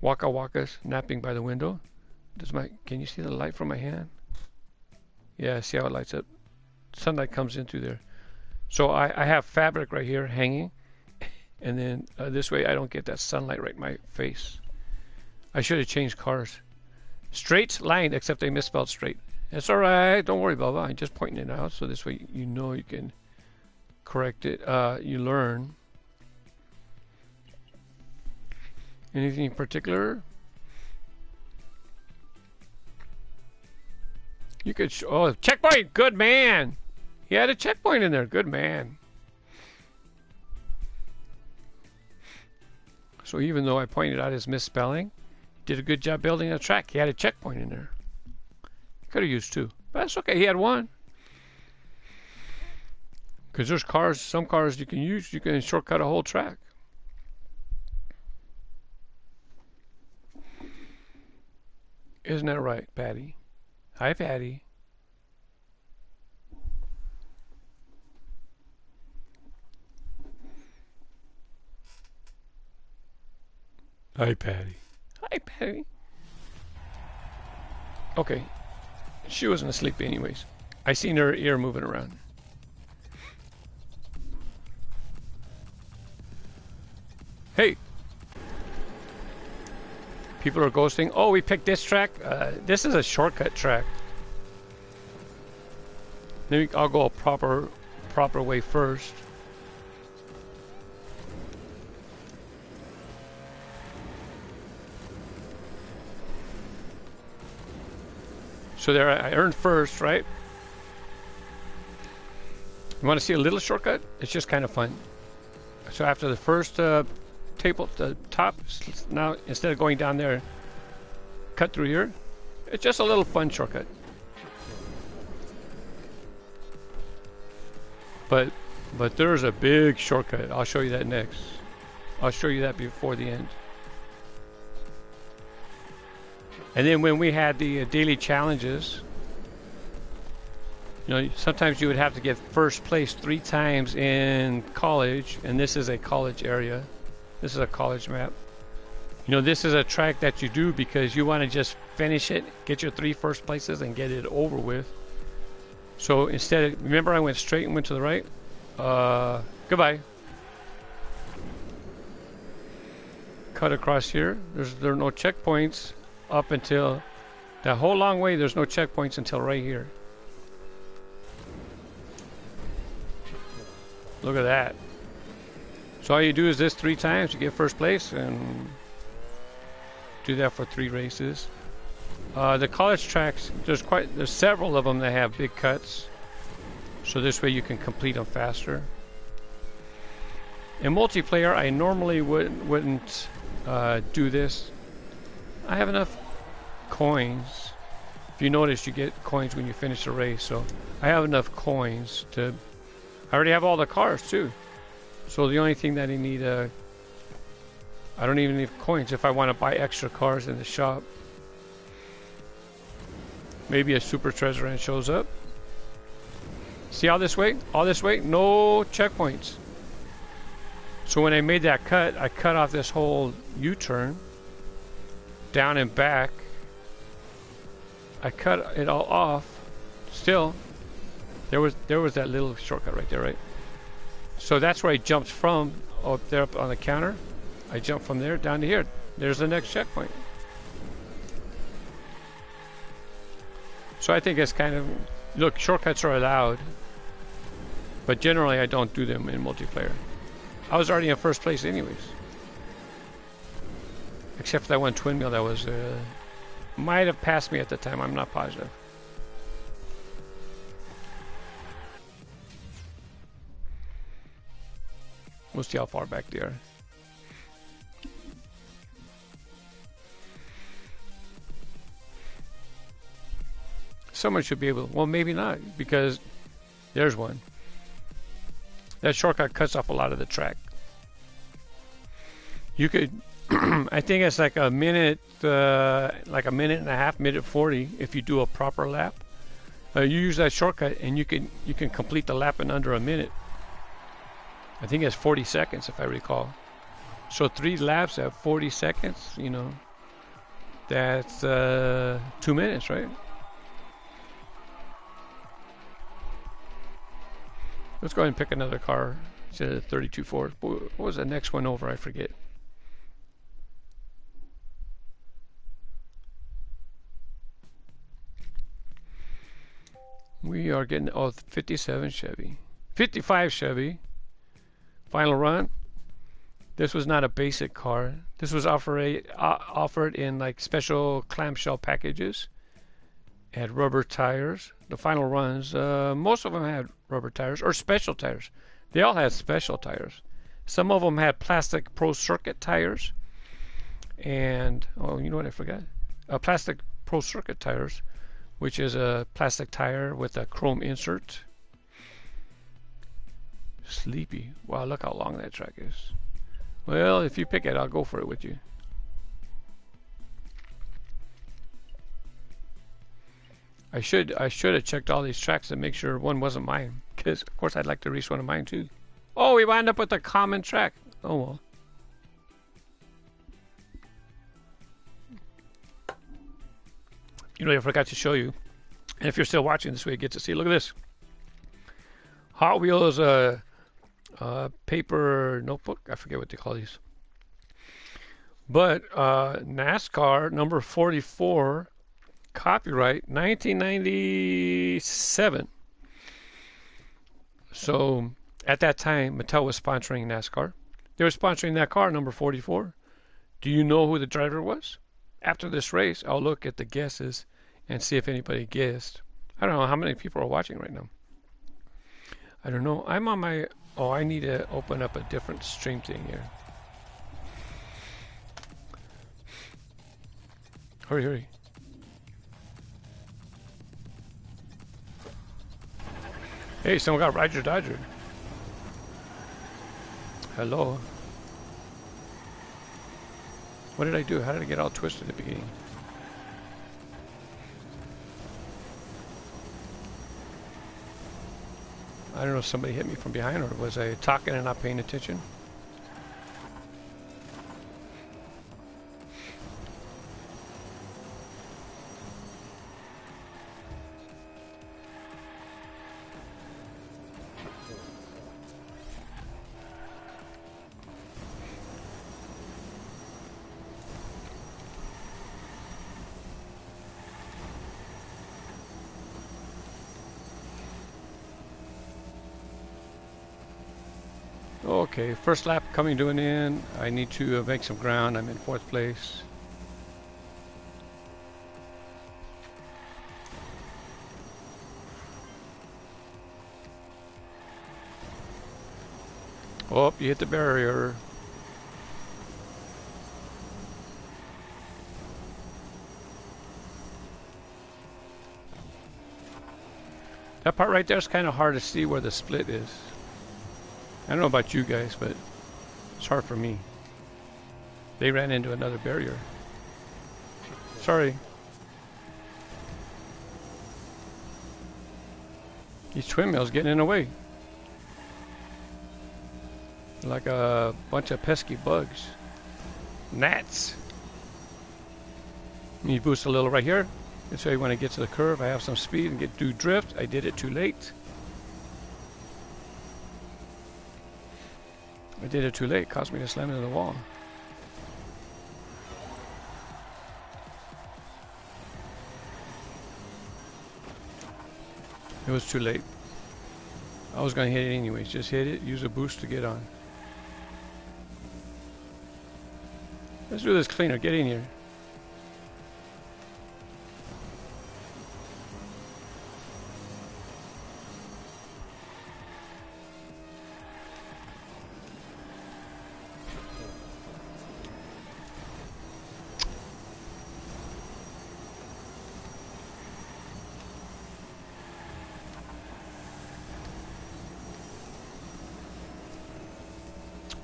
Speaker 1: Waka Waka's napping by the window. Can you see the light from my hand? Yeah, see how it lights up? Sunlight comes in through there. So I have fabric right here hanging, and then this way I don't get that sunlight right in my face. I should have changed cars. Straight line, except they misspelled straight. It's all right. Don't worry, Bubba. I'm just pointing it out so this way you know you can correct it. You learn. Anything in particular? You could. Oh, checkpoint. Good man. He had a checkpoint in there. Good man. So even though I pointed out his misspelling, did a good job building a track. He had a checkpoint in there. Could have used two, but that's okay. He had one. Because there's cars, some cars you can use, you can shortcut a whole track. Isn't that right, Patty? Hi, Patty. Hi, Patty. Hi, Patty. Okay. She wasn't asleep anyways. I seen her ear moving around. Hey! People are ghosting. Oh, we picked this track. This is a shortcut track. Maybe I'll go a proper way first. So there, I earned first, right? You want to see a little shortcut? It's just kind of fun. So after the first table, the top, now instead of going down there, cut through here. It's just a little fun shortcut. But there's a big shortcut. I'll show you that next. I'll show you that before the end. And then when we had the daily challenges, you know, sometimes you would have to get first place 3 times in college, and this is a college area. This is a college map. You know, this is a track that you do because you want to just finish it, get your 3 first places, and get it over with. So instead of, remember I went straight and went to the right? Goodbye. Cut across here. There are no checkpoints up until that whole long way. There's no checkpoints until right here. Look at that. So all you do is this 3 times, you get first place, and do that for 3 races. The college tracks, there's several of them that have big cuts, so this way you can complete them faster. In multiplayer, I normally wouldn't do this. I have enough coins. If you notice, you get coins when you finish a race, so I have enough coins to. I already have all the cars too, so the only thing that I need, I don't even need coins if I want to buy extra cars in the shop. Maybe a super treasure hunt shows up. See all this way? All this way? No checkpoints. So when I made that cut, I cut off this whole U-turn, down and back. I cut it all off. Still, there was that little shortcut right there, right? So that's where I jumped from, up there up on the counter. I jumped from there down to here. There's the next checkpoint. So I think it's kind of, look, shortcuts are allowed, but generally I don't do them in multiplayer. I was already in first place anyways. Except for that one twin wheel that was, might have passed me at the time, I'm not positive. We'll see how far back they are. Someone should be able, well maybe not, because there's one. That shortcut cuts off a lot of the track. You could, I think it's like a minute and a half, minute 40 if you do a proper lap. You use that shortcut and you can complete the lap in under a minute. I think it's 40 seconds if I recall. So 3 laps at 40 seconds, you know, that's 2 minutes, right? Let's go ahead and pick another car. It's a 32 Ford. What was the next one over? I forget. We are getting 57 Chevy, 55 Chevy. Final run. This was not a basic car. This was offered in like special clamshell packages. It had rubber tires. The final runs, most of them had rubber tires or special tires. They all had special tires. Some of them had plastic Pro Circuit tires. And, oh, you know what I forgot? Plastic Pro Circuit tires, which is a plastic tire with a chrome insert. Sleepy. Wow, look how long that track is. Well, if you pick it, I'll go for it with you. I should have checked all these tracks and make sure one wasn't mine, because of course I'd like to race one of mine too. Oh, we wound up with a common track. Oh well. You know, I forgot to show you. And if you're still watching this way, you get to see. Look at this. Hot Wheels paper notebook. I forget what they call these. But NASCAR number 44, copyright 1997. So at that time, Mattel was sponsoring NASCAR. They were sponsoring that car, number 44. Do you know who the driver was? After this race, I'll look at the guesses and see if anybody guessed. I don't know how many people are watching right now. I don't know. I'm on my... Oh, I need to open up a different stream thing here. Hurry, hurry. Hey, someone got Roger Dodger. Hello. What did I do? How did I get all twisted at the beginning? I don't know if somebody hit me from behind, or was I talking and not paying attention? Okay, first lap coming to an end. I need to make some ground. I'm in 4th place. Oh, you hit the barrier. That part right there is kind of hard to see where the split is. I don't know about you guys, but it's hard for me. They ran into another barrier. Sorry. These twin mills getting in the way. Like a bunch of pesky bugs. Gnats. You boost a little right here. And so when I get to the curve, I have some speed and do drift. I did it too late. I did it too late. It caused me to slam into the wall. It was too late. I was going to hit it anyways. Just hit it. Use a boost to get on. Let's do this cleaner. Get in here.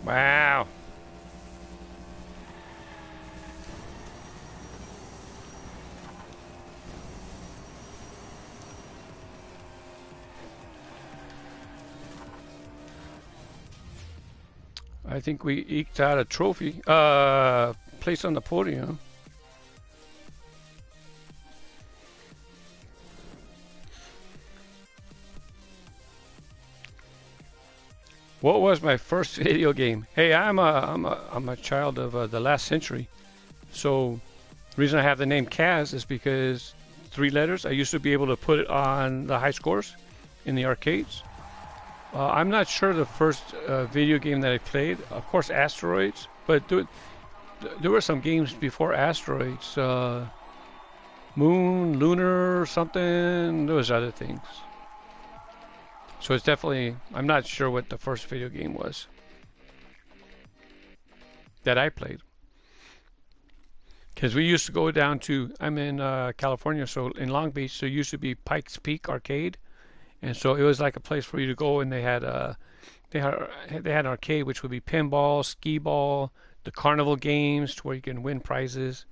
Speaker 1: Wow. I think we eked out a trophy. Place on the podium. What was my first video game? Hey, I'm a child of the last century. So the reason I have the name Kaz is because 3 letters. I used to be able to put it on the high scores in the arcades. I'm not sure the first video game that I played. Of course, Asteroids, but there were some games before Asteroids. Moon, Lunar, something. There was other things. So it's definitely, I'm not sure what the first video game was that I played. Because we used to go down to, I'm in California, so in Long Beach, there used to be Pikes Peak Arcade. And so it was like a place for you to go, and they had an arcade, which would be pinball, skee ball, the carnival games, to where you can win prizes,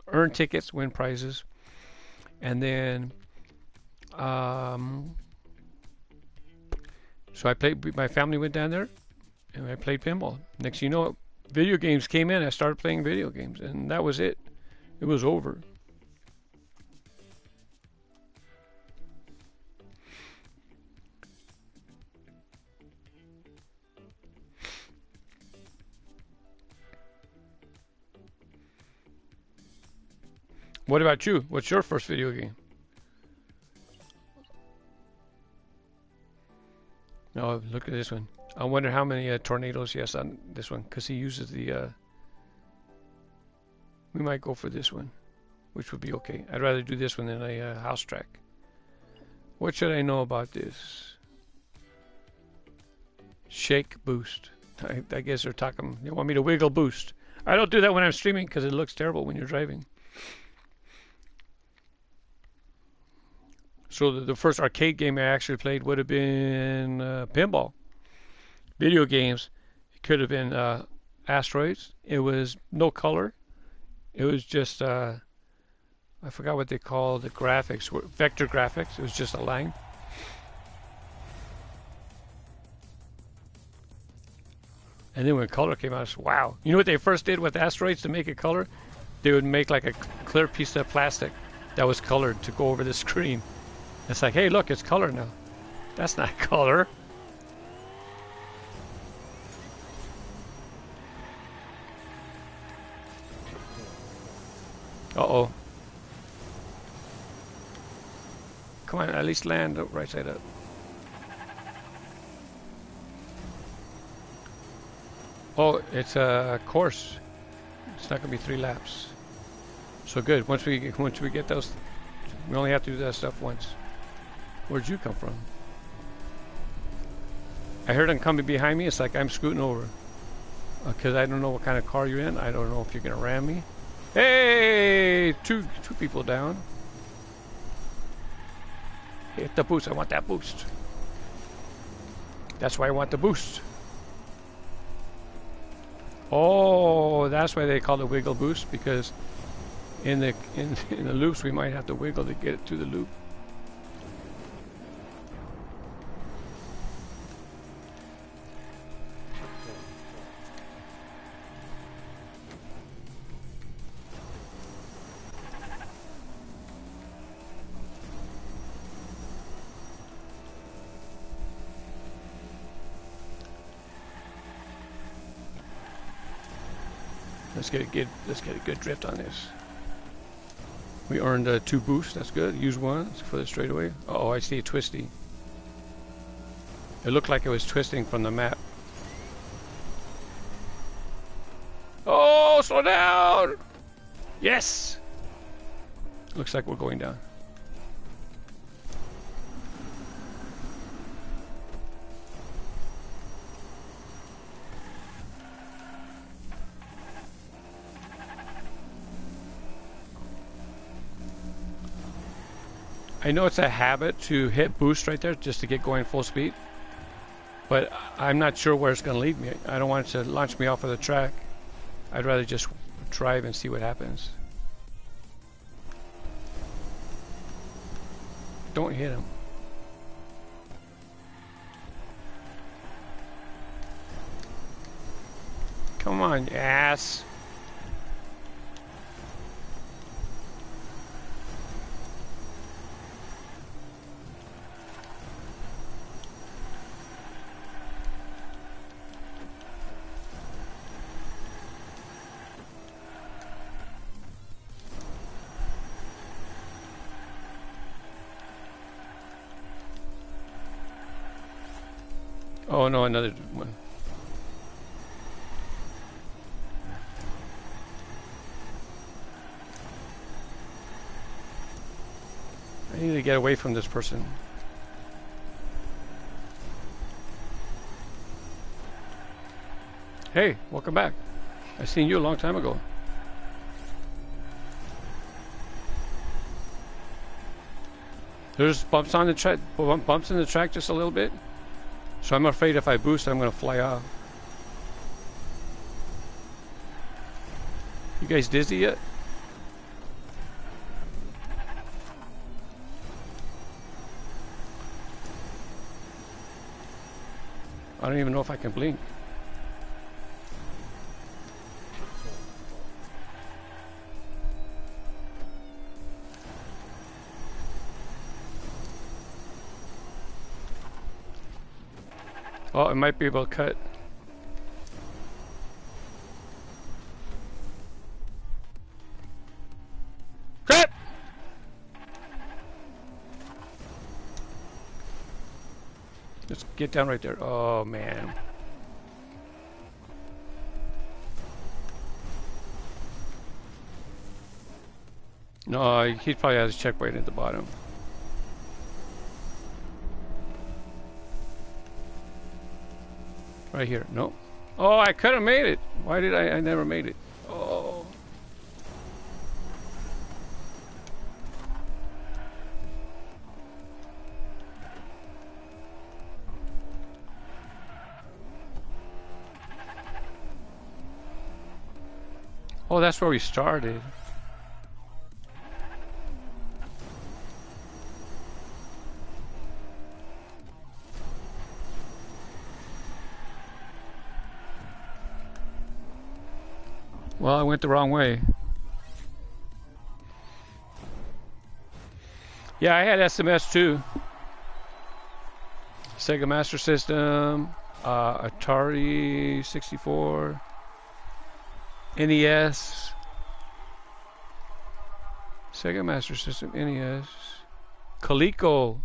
Speaker 1: earn tickets, win prizes. And then, so I played. My family went down there, and I played pinball. Next, thing you know, video games came in. I started playing video games, and that was it. It was over. What about you? What's your first video game? Oh, look at this one. I wonder how many tornadoes he has on this one, because he uses the... we might go for this one, which would be okay. I'd rather do this one than a house track. What should I know about this? Shake boost. I guess they're talking... They want me to wiggle boost. I don't do that when I'm streaming, because it looks terrible when you're driving. So the first arcade game I actually played would have been pinball. Video games, it could have been Asteroids. It was no color. It was just, I forgot what they called the graphics, vector graphics. It was just a line. And then when color came out, I said, wow. You know what they first did with Asteroids to make it color? They would make like a clear piece of plastic that was colored to go over the screen. It's like, hey, look, it's color now. That's not color. Uh-oh. Come on, at least land right side up. Oh, it's a course. It's not going to be 3 laps. So good. Once we get those, we only have to do that stuff once. Where'd you come from? I heard them coming behind me. It's like I'm scooting over. Because I don't know what kind of car you're in. I don't know if you're going to ram me. Hey! Two people down. Hit the boost. I want that boost. That's why I want the boost. Oh, that's why they call it wiggle boost, because in the loops we might have to wiggle to get it to the loop. Let's get a good drift on this. We earned 2 boosts. That's good. Use 1 for the straightaway. Oh, I see it twisty. It looked like it was twisting from the map. Oh, slow down! Yes! Looks like we're going down. I know it's a habit to hit boost right there just to get going full speed, but I'm not sure where it's going to lead me. I don't want it to launch me off of the track. I'd rather just drive and see what happens. Don't hit him. Come on, you ass. Oh no, another one. I need to get away from this person. Hey, welcome back. I seen you a long time ago. There's bumps on the track, bumps in the track just a little bit. So I'm afraid if I boost, I'm gonna fly off. You guys dizzy yet? I don't even know if I can blink. Oh, it might be able to cut. Cut! Just get down right there. Oh, man. No, he probably has a checkpoint at the bottom. Right here. No. Oh, I could have made it. Why did I never made it? Oh. Oh, that's where we started. Well, I went the wrong way. Yeah, I had SMS too. Sega Master System, Atari 64, NES, Sega Master System, NES, Coleco.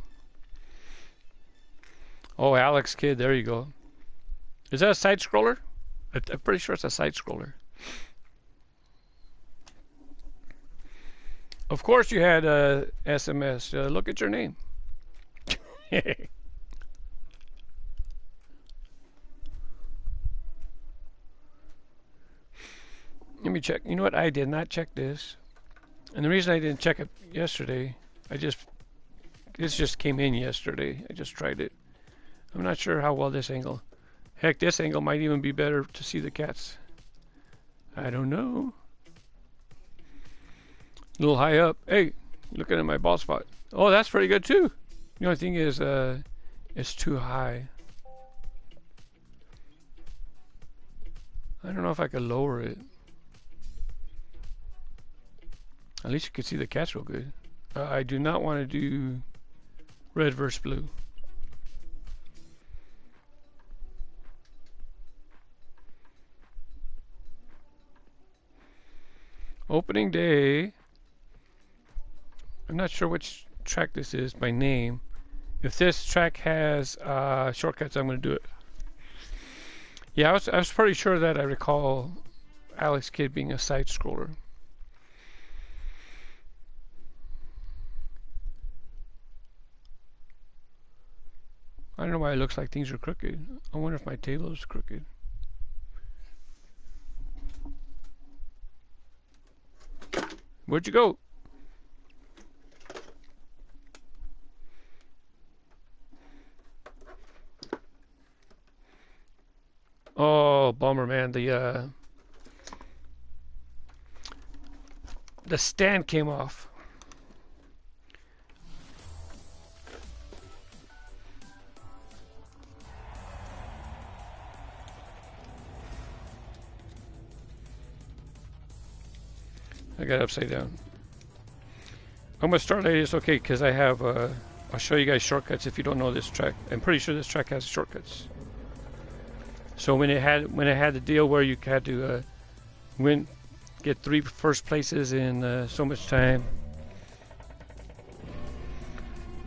Speaker 1: Oh, Alex Kidd, there you go. Is that a side scroller? I'm pretty sure it's a side scroller. Of course you had SMS. Look at your name. Let me check. You know what? I did not check this. And the reason I didn't check it yesterday, this just came in yesterday. I just tried it. I'm not sure how well this angle. Heck, this angle might even be better to see the cats. I don't know. A little high up. Hey, looking at my bald spot. Oh, that's pretty good too. The only thing is, it's too high. I don't know if I could lower it. At least you can see the cats real good. I do not want to do red versus blue. Opening day. I'm not sure which track this is by name. If this track has shortcuts, I'm going to do it. Yeah, I was pretty sure that I recall Alex Kidd being a side scroller. I don't know why it looks like things are crooked. I wonder if my table is crooked. Where'd you go? Oh, bummer, man. The stand came off. I got it upside down. I'm gonna start like this, okay? Because I have. I'll show you guys shortcuts if you don't know this track. I'm pretty sure this track has shortcuts. So when it had the deal where you had to get 3 first places in so much time.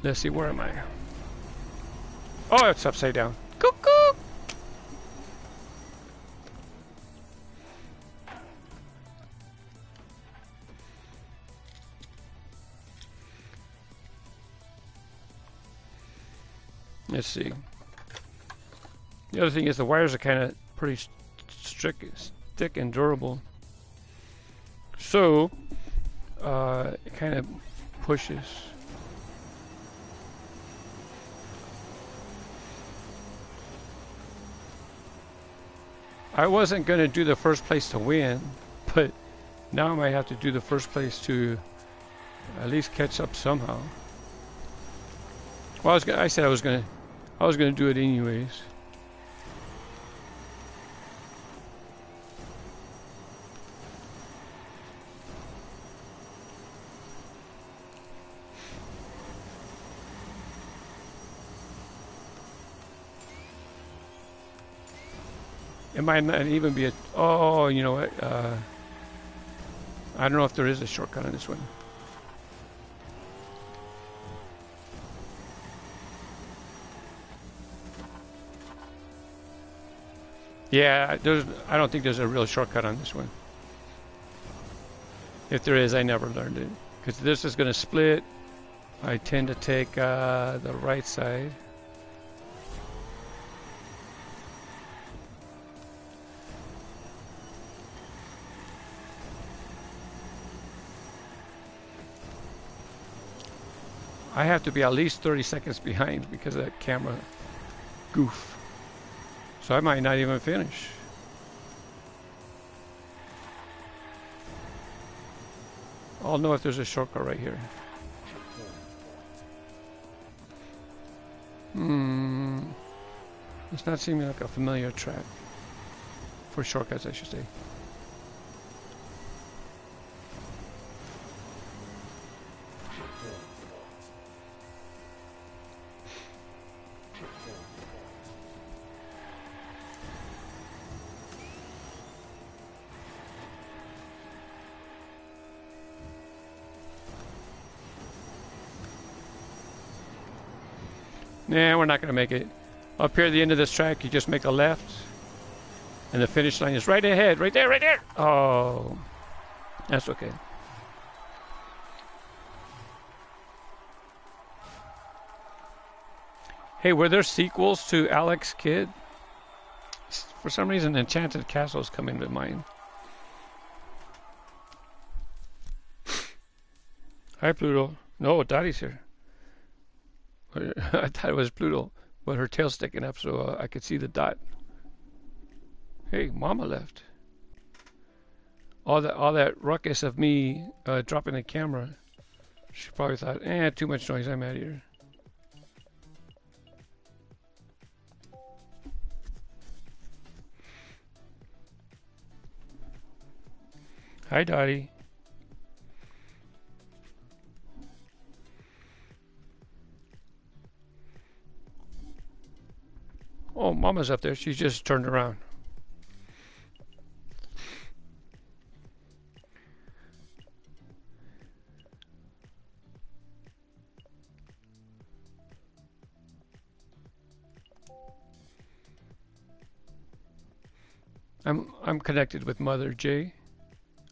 Speaker 1: Let's see, where am I? Oh, it's upside down. Cuckoo! Let's see. The other thing is the wires are kind of pretty thick and durable. So, it kind of pushes. I wasn't going to do the first place to win, but now I might have to do the first place to at least catch up somehow. Well, I said I was going to do it anyways. It might not even be a... Oh, you know what? I don't know if there is a shortcut on this one. Yeah, I don't think there's a real shortcut on this one. If there is, I never learned it. Because this is going to split. I tend to take the right side. I have to be at least 30 seconds behind because of that camera goof. So I might not even finish. I'll know if there's a shortcut right here. It's not seeming like a familiar track. For shortcuts, I should say. Nah, we're not going to make it. Up here at the end of this track, you just make a left. And the finish line is right ahead. Right there, right there. Oh, that's okay. Hey, were there sequels to Alex Kidd? For some reason, Enchanted Castle is coming to mind. Hi, Pluto. No, Dottie's here. I thought it was Pluto, but her tail's sticking up, so I could see the dot. Hey, Mama left. All that ruckus of me dropping the camera. She probably thought, too much noise. I'm out of here. Hi, Dottie. Oh, Mama's up there. She's just turned around. I'm connected with Mother J.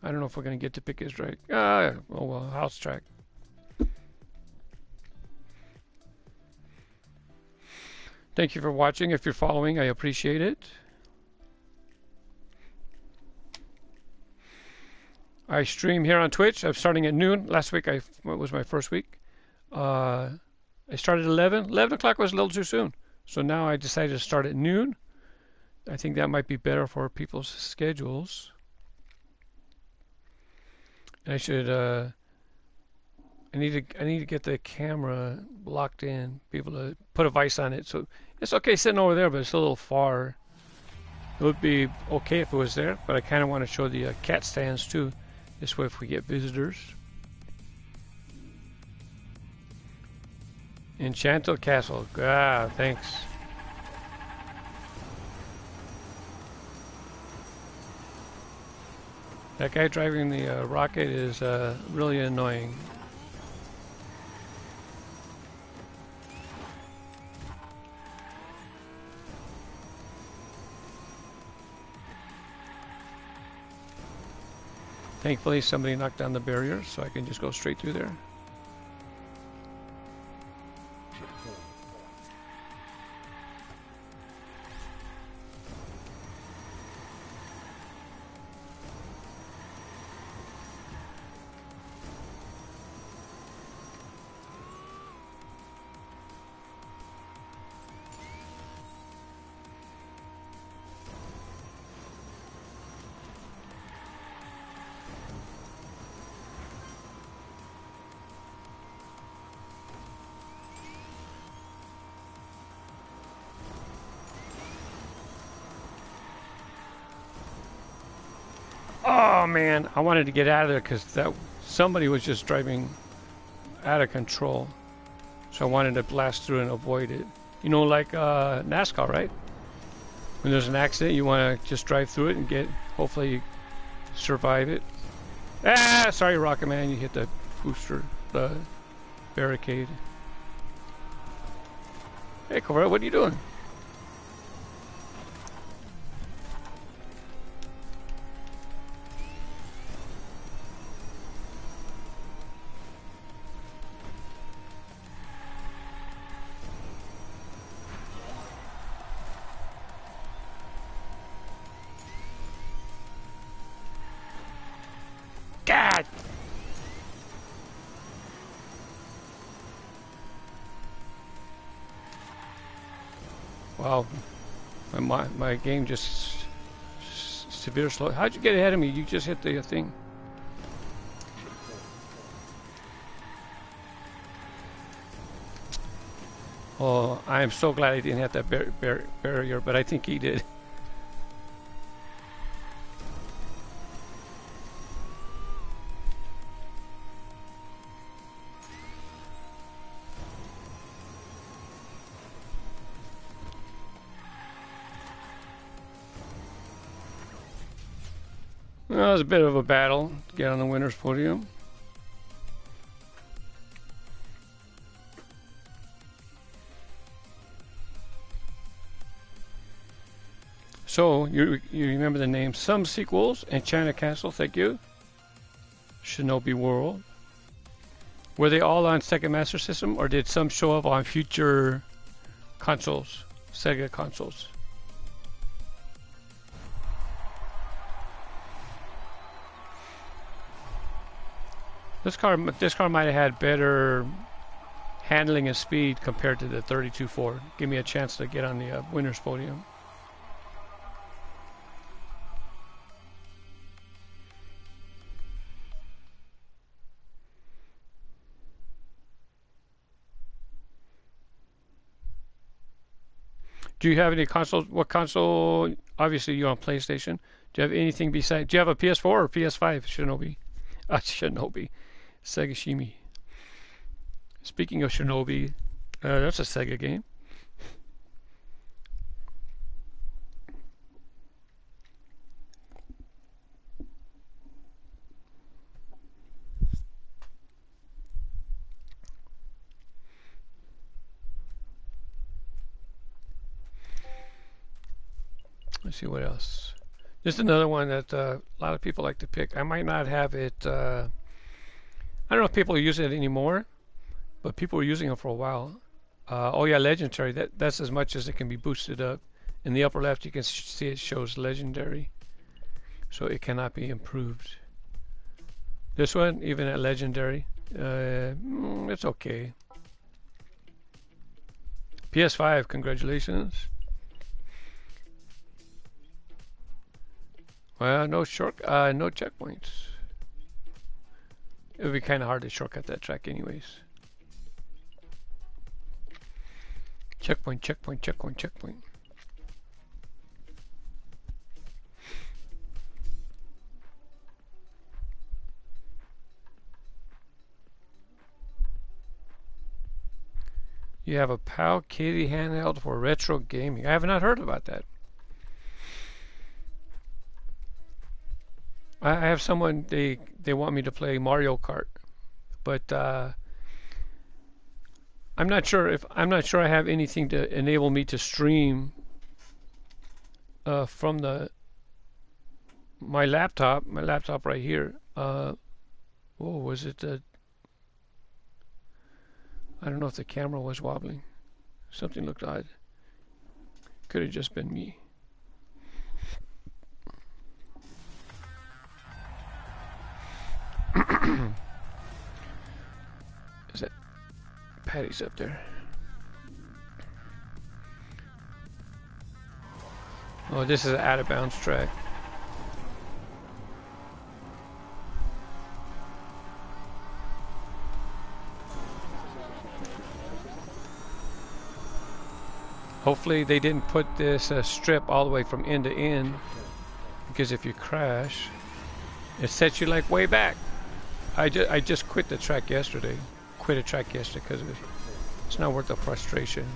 Speaker 1: I don't know if we're gonna get to pick his right. Oh well, house track. Thank you for watching. If you're following, I appreciate it. I stream here on Twitch. I'm starting at noon. Last week was my first week. I started at 11. 11 o'clock was a little too soon. So now I decided to start at noon. I think that might be better for people's schedules. I should I need to get the camera locked in, be able to put a vise on it. So it's okay sitting over there, but it's a little far. It would be okay if it was there, but I kind of want to show the cat stands too. This way if we get visitors. Enchanted Castle. Ah, thanks. That guy driving the rocket is really annoying. Thankfully, somebody knocked down the barrier, so I can just go straight through there. Oh man, I wanted to get out of there because that somebody was just driving out of control. So I wanted to blast through and avoid it. You know, like NASCAR, right? When there's an accident, you want to just drive through it and hopefully you survive it. Ah, sorry, Rocket Man, you hit the booster, the barricade. Hey, Cobra, what are you doing? God! Wow, my game just severe slow. How'd you get ahead of me? You just hit the thing. Oh, I am so glad I didn't hit that barrier, but I think he did. Well, it was a bit of a battle to get on the winner's podium. So, you remember the name Some Sequels and China Castle, thank you. Shinobi World. Were they all on Sega Master System, or did some show up on future consoles, Sega consoles? This car might have had better handling and speed compared to the 32-4. Give me a chance to get on the winner's podium. Do you have any consoles? What console? Obviously, you're on PlayStation. Do you have anything besides? Do you have a PS4 or PS5? Shinobi. Shinobi. Sega Shimi. Speaking of Shinobi, that's a Sega game. Let's see what else. Just another one that a lot of people like to pick. I might not have it. I don't know if people are using it anymore, but people were using it for a while. Oh yeah, legendary. That's as much as it can be boosted up. In the upper left, you can see it shows legendary, so it cannot be improved. This one, even at legendary, it's okay. PS5, congratulations. Well, no checkpoints. It would be kind of hard to shortcut that track anyways. Checkpoint, checkpoint, checkpoint, checkpoint. You have a PAL Kitty handheld for retro gaming. I have not heard about that. I have someone, they want me to play Mario Kart, but I'm not sure I have anything to enable me to stream from my laptop right here. Was it I don't know if the camera was wobbling. Something looked odd. Could have just been me. Is that Patty's up there? Oh, this is an out of bounds track. Hopefully they didn't put this strip all the way from end to end, because if you crash, It sets you like way back. I just quit the track yesterday. Quit a track yesterday because it's not worth the frustration.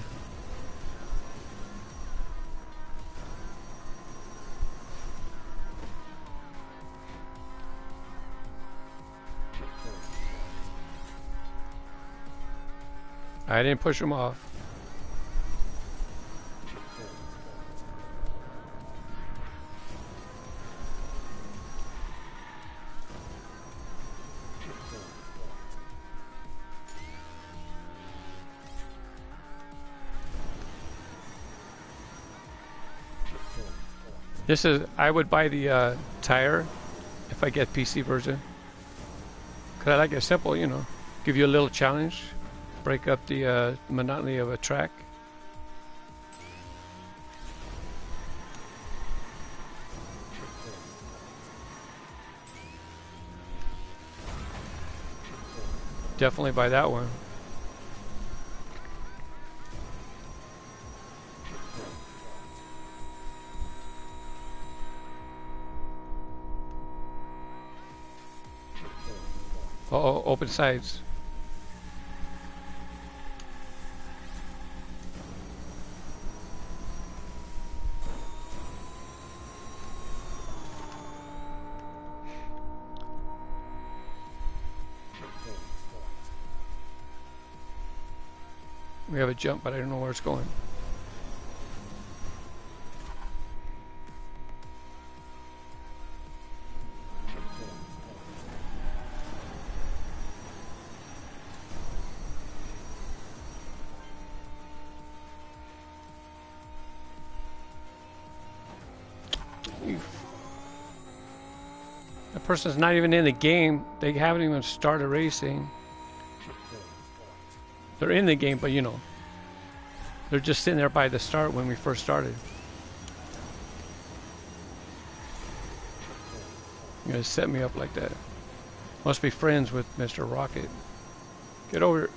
Speaker 1: I didn't push him off. This is, I would buy the tire if I get PC version. Cause I like it simple, you know. Give you a little challenge. Break up the monotony of a track. Definitely buy that one. Uh-oh, open sides. We have a jump, but I don't know where it's going. The person's not even in the game. They haven't even started racing. They're in the game, but you know, they're just sitting there by the start when we first started. You're gonna set me up like that. Must be friends with Mr. Rocket. Get over here.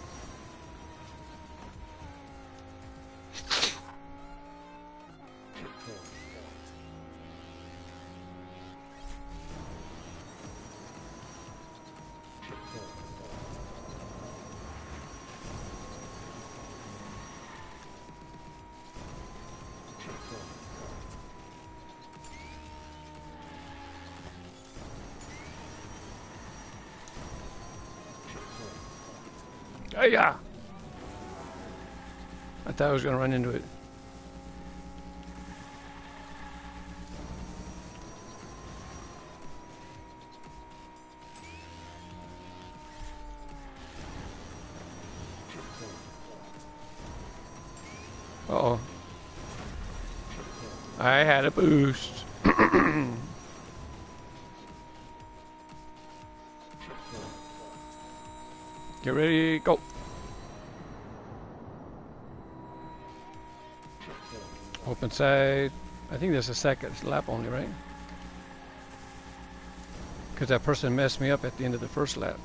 Speaker 1: Oh yeah! I thought I was gonna run into it. Uh-oh. I had a boost. Get ready, go. Open side. I think there's a second lap only, right? Because that person messed me up at the end of the first lap.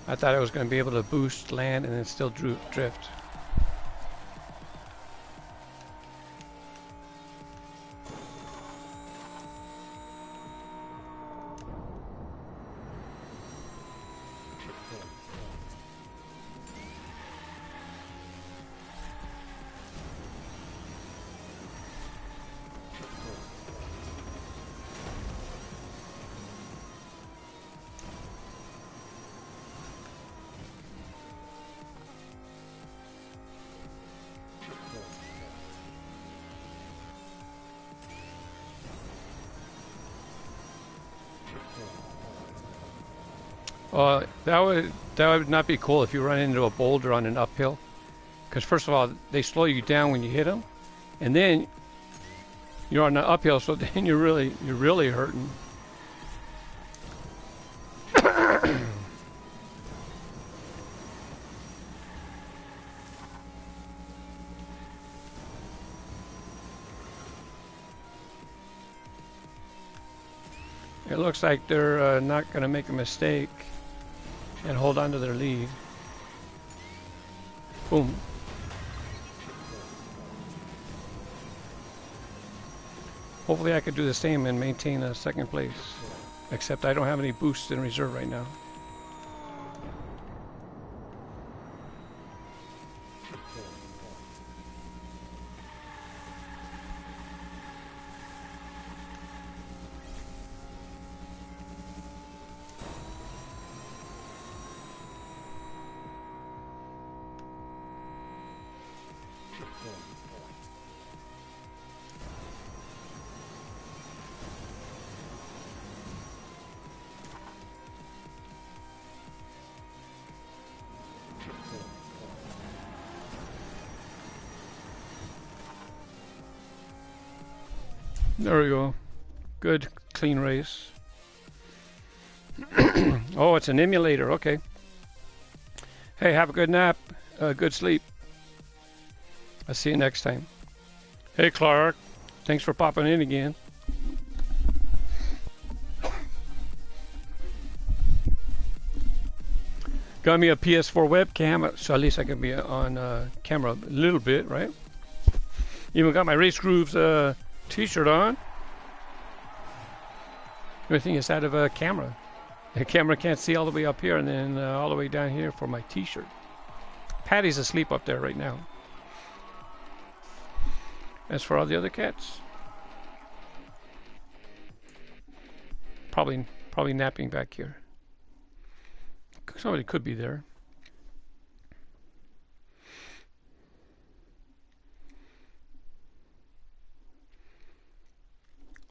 Speaker 1: I thought I was going to be able to boost, land, and then still drift. That would not be cool if you run into a boulder on an uphill, because first of all they slow you down when you hit them, and then you're on an uphill, so then you're really hurting. It looks like they're not going to make a mistake and hold on to their lead. Boom. Hopefully I could do the same and maintain a second place. Except I don't have any boosts in reserve right now. There we go. Good, clean race. Oh, it's an emulator. Okay. Hey, have a good nap. Good sleep. I'll see you next time. Hey, Clark. Thanks for popping in again. Got me a PS4 webcam, so at least I can be on camera a little bit, right? Even got my Race Grooves t-shirt on. Everything is out of a camera. The camera can't see all the way up here and then all the way down here for my t-shirt. Patty's asleep up there right now. As for all the other cats, probably napping back here. Somebody could be there.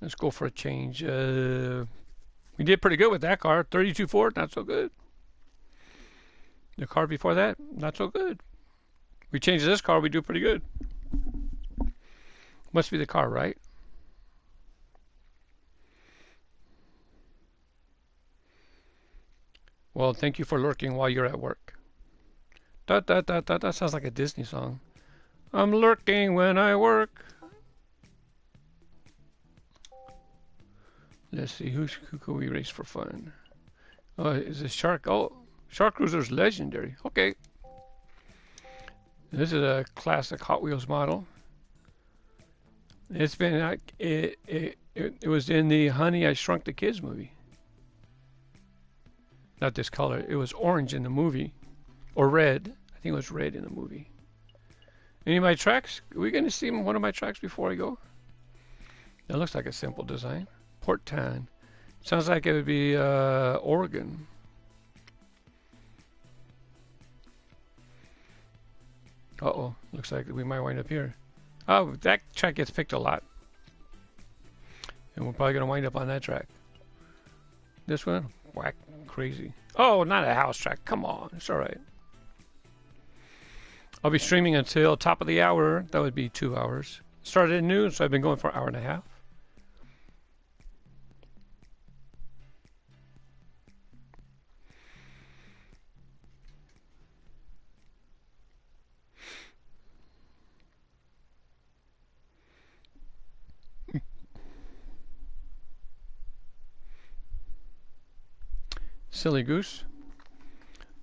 Speaker 1: Let's go for a change. We did pretty good with that car. 32.4, not so good. The car before that, not so good. We changed this car, we do pretty good. Must be the car, right? Well, thank you for lurking while you're at work. That sounds like a Disney song. I'm lurking when I work. Let's see, who could we race for fun? Oh, is this Shark? Oh, Shark Cruiser's legendary. Okay. This is a classic Hot Wheels model. It's been it was in the Honey, I Shrunk the Kids movie. Not this color. It was orange in the movie, or red. I think it was red in the movie. Any of my tracks? Are we going to see one of my tracks before I go? That looks like a simple design. Port Town. Sounds like it would be Oregon. Uh-oh. Looks like we might wind up here. Oh, that track gets picked a lot. And we're probably going to wind up on that track. This one? Whack. Crazy. Oh, not a house track. Come on. It's all right. I'll be streaming until top of the hour. That would be 2 hours. Started at noon, so I've been going for an hour and a half. Silly goose.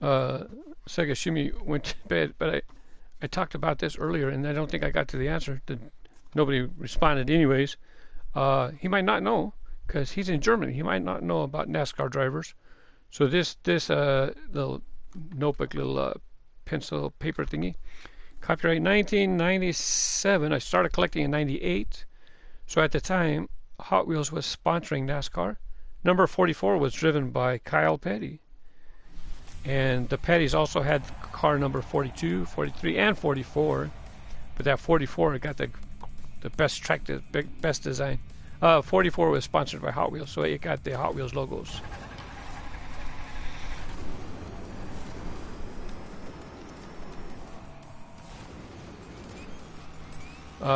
Speaker 1: Sega Shimi went to bed, but I talked about this earlier, and I don't think I got to the answer. Nobody responded anyways. He might not know, because he's in Germany. He might not know about NASCAR drivers. So this little notebook, little pencil paper thingy, copyright 1997. I started collecting in 98. So at the time, Hot Wheels was sponsoring NASCAR. Number 44 was driven by Kyle Petty. And the Pettys also had car number 42, 43, and 44. But that 44 got the best track, the best design. 44 was sponsored by Hot Wheels, so it got the Hot Wheels logos.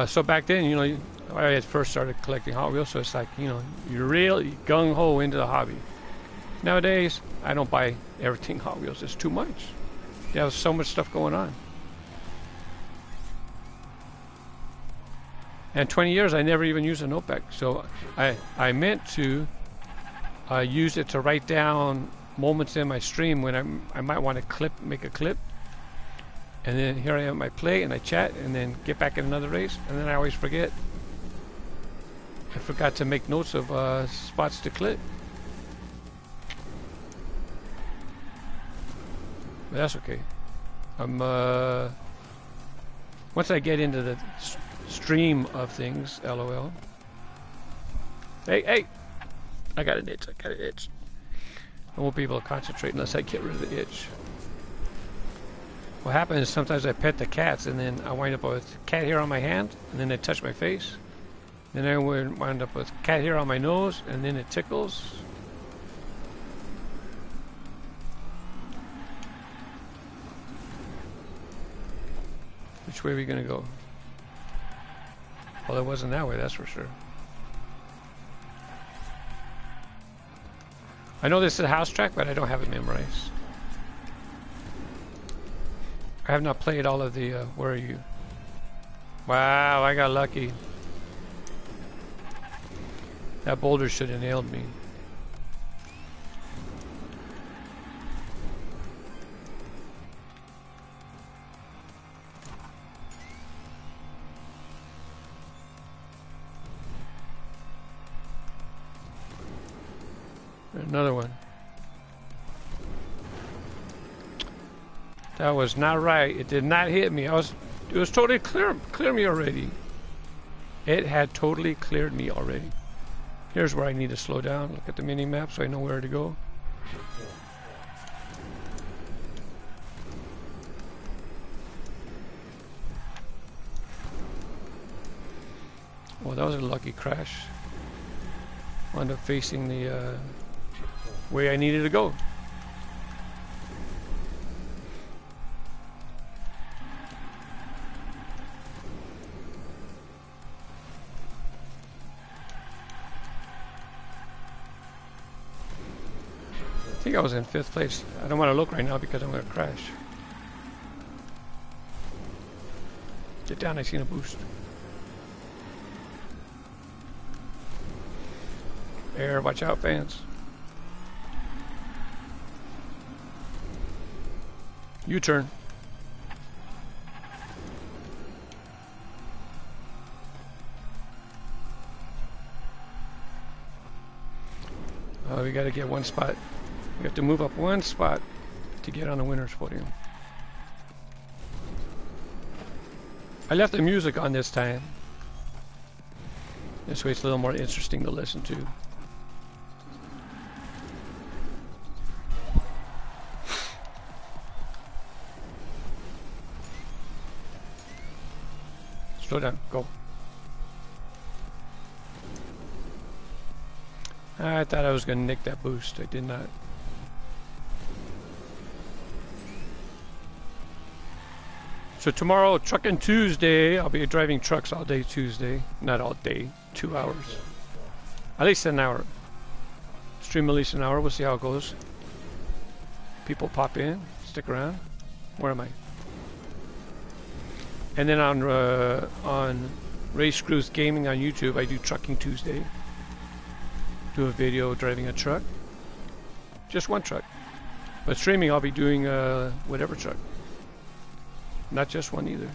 Speaker 1: So back then, you know, I had first started collecting Hot Wheels, so it's like, you know, you're really gung-ho into the hobby. Nowadays, I don't buy everything Hot Wheels. It's too much. They have so much stuff going on. And 20 years, I never even used a notebook. So I meant to use it to write down moments in my stream when I might want to make a clip. And then here I am, I play and I chat and then get back in another race, and then I always forget. I forgot to make notes of spots to clip. But that's okay. I'm once I get into the stream of things, LOL. Hey! I got an itch. I won't be able to concentrate unless I get rid of the itch. What happens is sometimes I pet the cats and then I wind up with cat hair on my hand and then they touch my face. Then I wind up with cat hair on my nose and then it tickles. Which way are we going to go? Well, it wasn't that way, that's for sure. I know this is a house track, but I don't have it memorized. I have not played all of the, where are you? Wow, I got lucky. That boulder should have nailed me. Another one. That was not right. It did not hit me. It was totally clear me already. It had totally cleared me already. Here's where I need to slow down. Look at the mini map so I know where to go. Well, that was a lucky crash. Wound up facing the way I needed to go. I think I was in 5th place. I don't want to look right now because I'm going to crash. Get down, I seen a boost. Air, watch out, fans. U-turn. We got to get one spot. We have to move up one spot to get on the winner's podium. I left the music on this time. This way it's a little more interesting to listen to. Slow down, go. I thought I was going to nick that boost. I did not. So tomorrow, Truckin' Tuesday, I'll be driving trucks all day Tuesday. Not all day, 2 hours. At least an hour. Stream at least an hour, we'll see how it goes. People pop in, stick around. Where am I? And then on Race Cruise Gaming on YouTube, I do Trucking Tuesday. Do a video driving a truck. Just one truck. But streaming, I'll be doing whatever truck. Not just one either.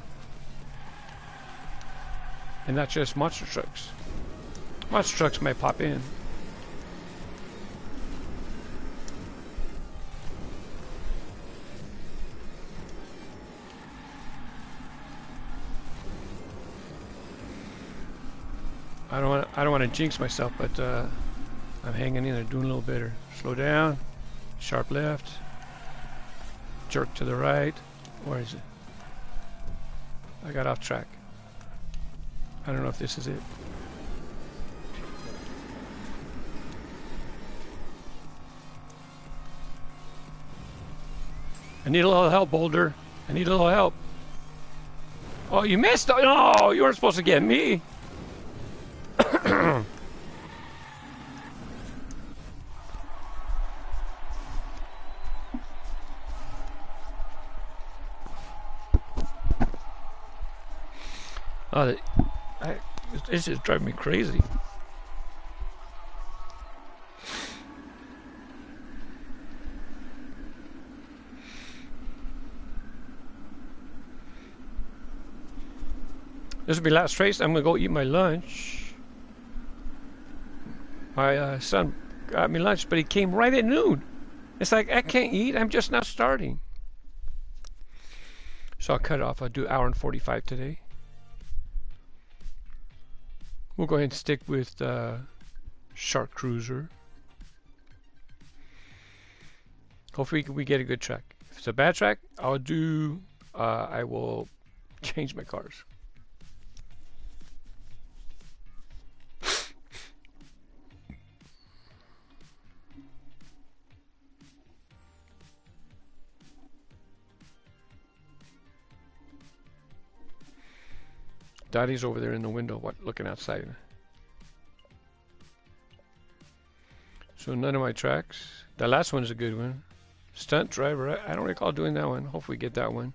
Speaker 1: And not just monster trucks. Monster trucks might pop in. I don't want to jinx myself, but I'm hanging in there, doing a little better. Slow down, sharp left, jerk to the right. Where is it? I got off track. I don't know if this is it. I need a little help, Boulder. I need a little help. Oh, you missed! No, you weren't supposed to get me. Oh, this is driving me crazy. This will be last race. I'm gonna go eat my lunch. My son got me lunch, but he came right at noon. It's like I can't eat. I'm just not starting. So I'll cut it off. I'll do 1:45 today. We'll go ahead and stick with Shark Cruiser. Hopefully we get a good track. If it's a bad track, I will change my cars. Daddy's over there in the window, looking outside. So none of my tracks. The last one's a good one. Stunt driver. I don't recall doing that one. Hopefully we get that one.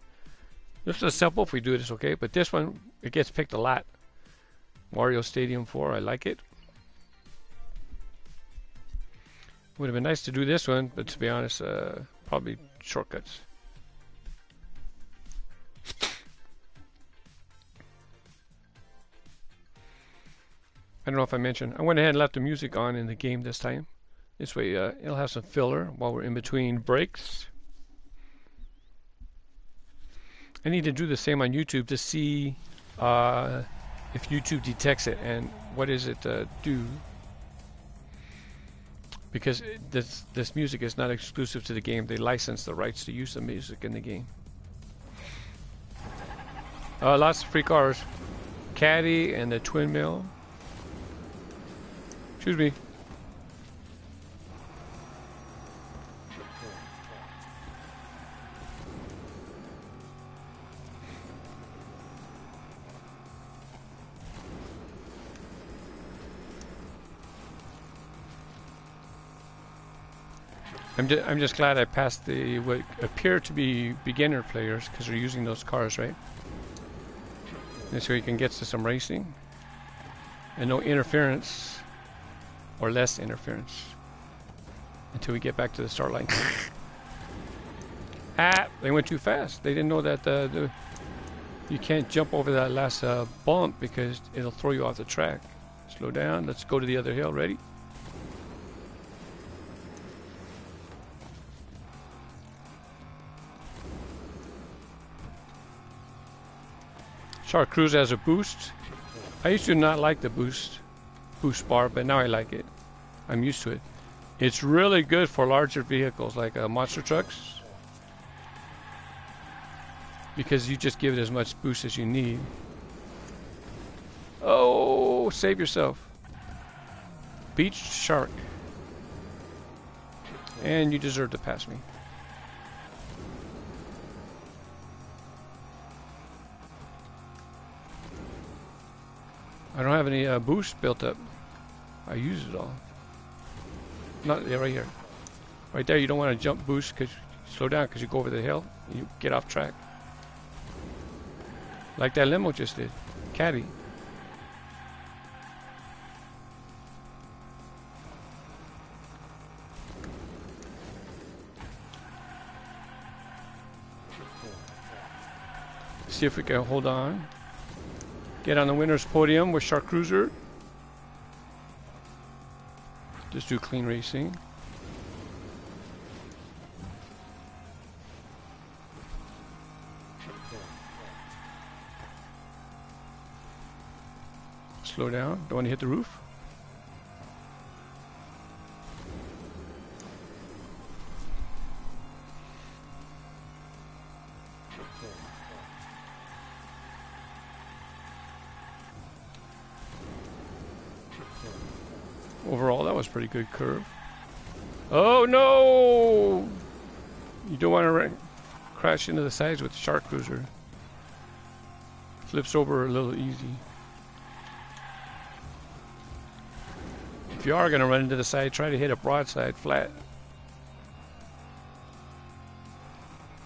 Speaker 1: This is simple. If we do it, it's okay. But this one, it gets picked a lot. Mario Stadium 4. I like it. Would have been nice to do this one, but to be honest, probably shortcuts. I don't know if I mentioned. I went ahead and left the music on in the game this time. This way, it'll have some filler while we're in between breaks. I need to do the same on YouTube to see if YouTube detects it and what does it do. Because this music is not exclusive to the game. They license the rights to use the music in the game. Lots of free cars. Caddy and the twin mill. Excuse me. I'm just glad I passed the what appear to be beginner players because they're using those cars, right? And so you can get to some racing and no interference or less interference until we get back to the start line. They went too fast. They didn't know that you can't jump over that last bump because it'll throw you off the track. Slow down. Let's go to the other hill. Ready? Shark Cruise has a boost. I used to not like the boost bar, but now I like it. I'm used to it. It's really good for larger vehicles like monster trucks because you just give it as much boost as you need. Oh, save yourself. Beach shark. And you deserve to pass me. I don't have any boost built up. I use it all. Not right here. Right there, you don't want to jump boost because slow down because you go over the hill and you get off track. Like that limo just did. Caddy. See if we can hold on. Get on the winner's podium with Shark Cruiser. Just do clean racing. Slow down. Don't want to hit the roof. Overall, that was a pretty good curve. Oh no! You don't want to crash into the sides with the Shark Cruiser. Flips over a little easy. If you are going to run into the side, try to hit a broadside flat.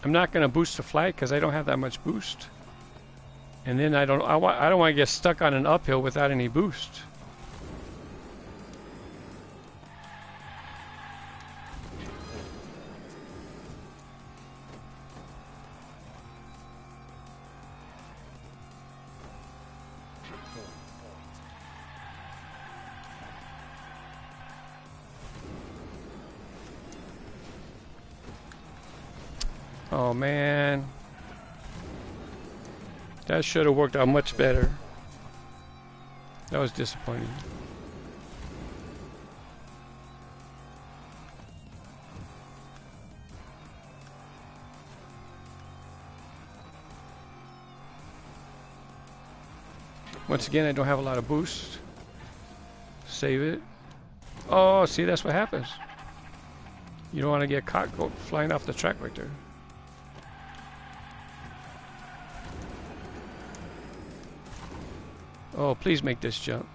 Speaker 1: I'm not going to boost the flat because I don't have that much boost. And then I don't want to get stuck on an uphill without any boost. Oh man. That should have worked out much better. That was disappointing. Once again, I don't have a lot of boost. Save it. Oh, see, that's what happens. You don't want to get caught flying off the track right there. Oh, please make this jump.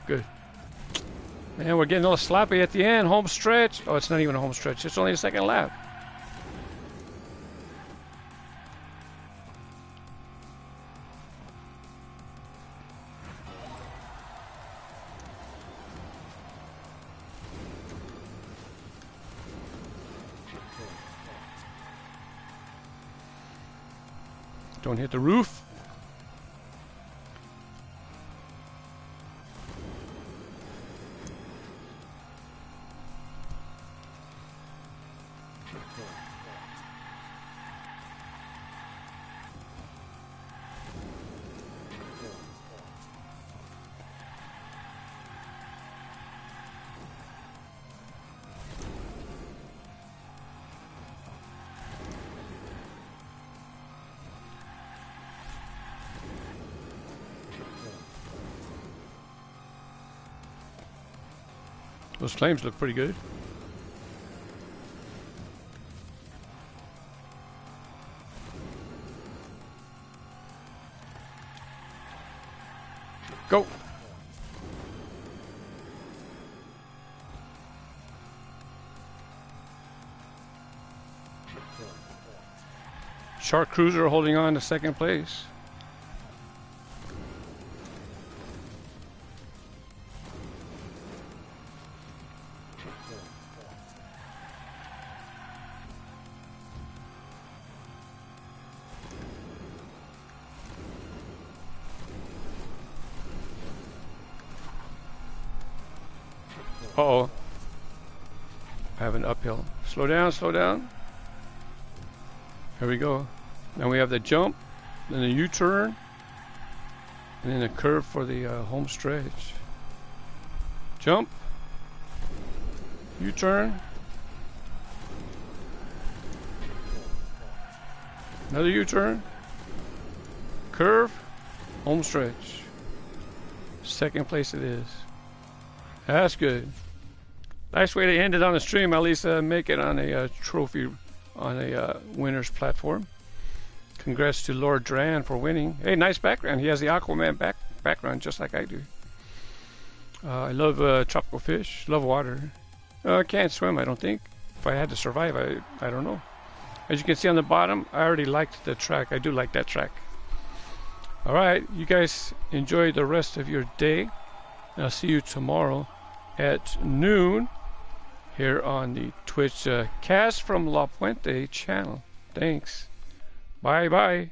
Speaker 1: Good. Man, we're getting a little sloppy at the end. Home stretch. Oh, it's not even a home stretch. It's only a second lap. Don't hit the roof. Those flames look pretty good. Go! Shark Cruiser holding on to second place. Uh-oh. I have an uphill. Slow down, slow down. Here we go. Now we have the jump, then the U-turn, and then the curve for the home stretch. Jump. U-turn. Another U-turn. Curve. Home stretch. Second place it is. That's good. Nice way to end it on the stream. At least make it on a trophy on a winner's platform. Congrats to Lord Dran for winning. Hey, nice background. He has the Aquaman background just like I do. I love tropical fish. Love water. I can't swim, I don't think. If I had to survive, I don't know. As you can see on the bottom, I already liked the track. I do like that track. All right, you guys enjoy the rest of your day. And I'll see you tomorrow at noon here on the Twitch cast from La Puente channel. Thanks. Bye bye.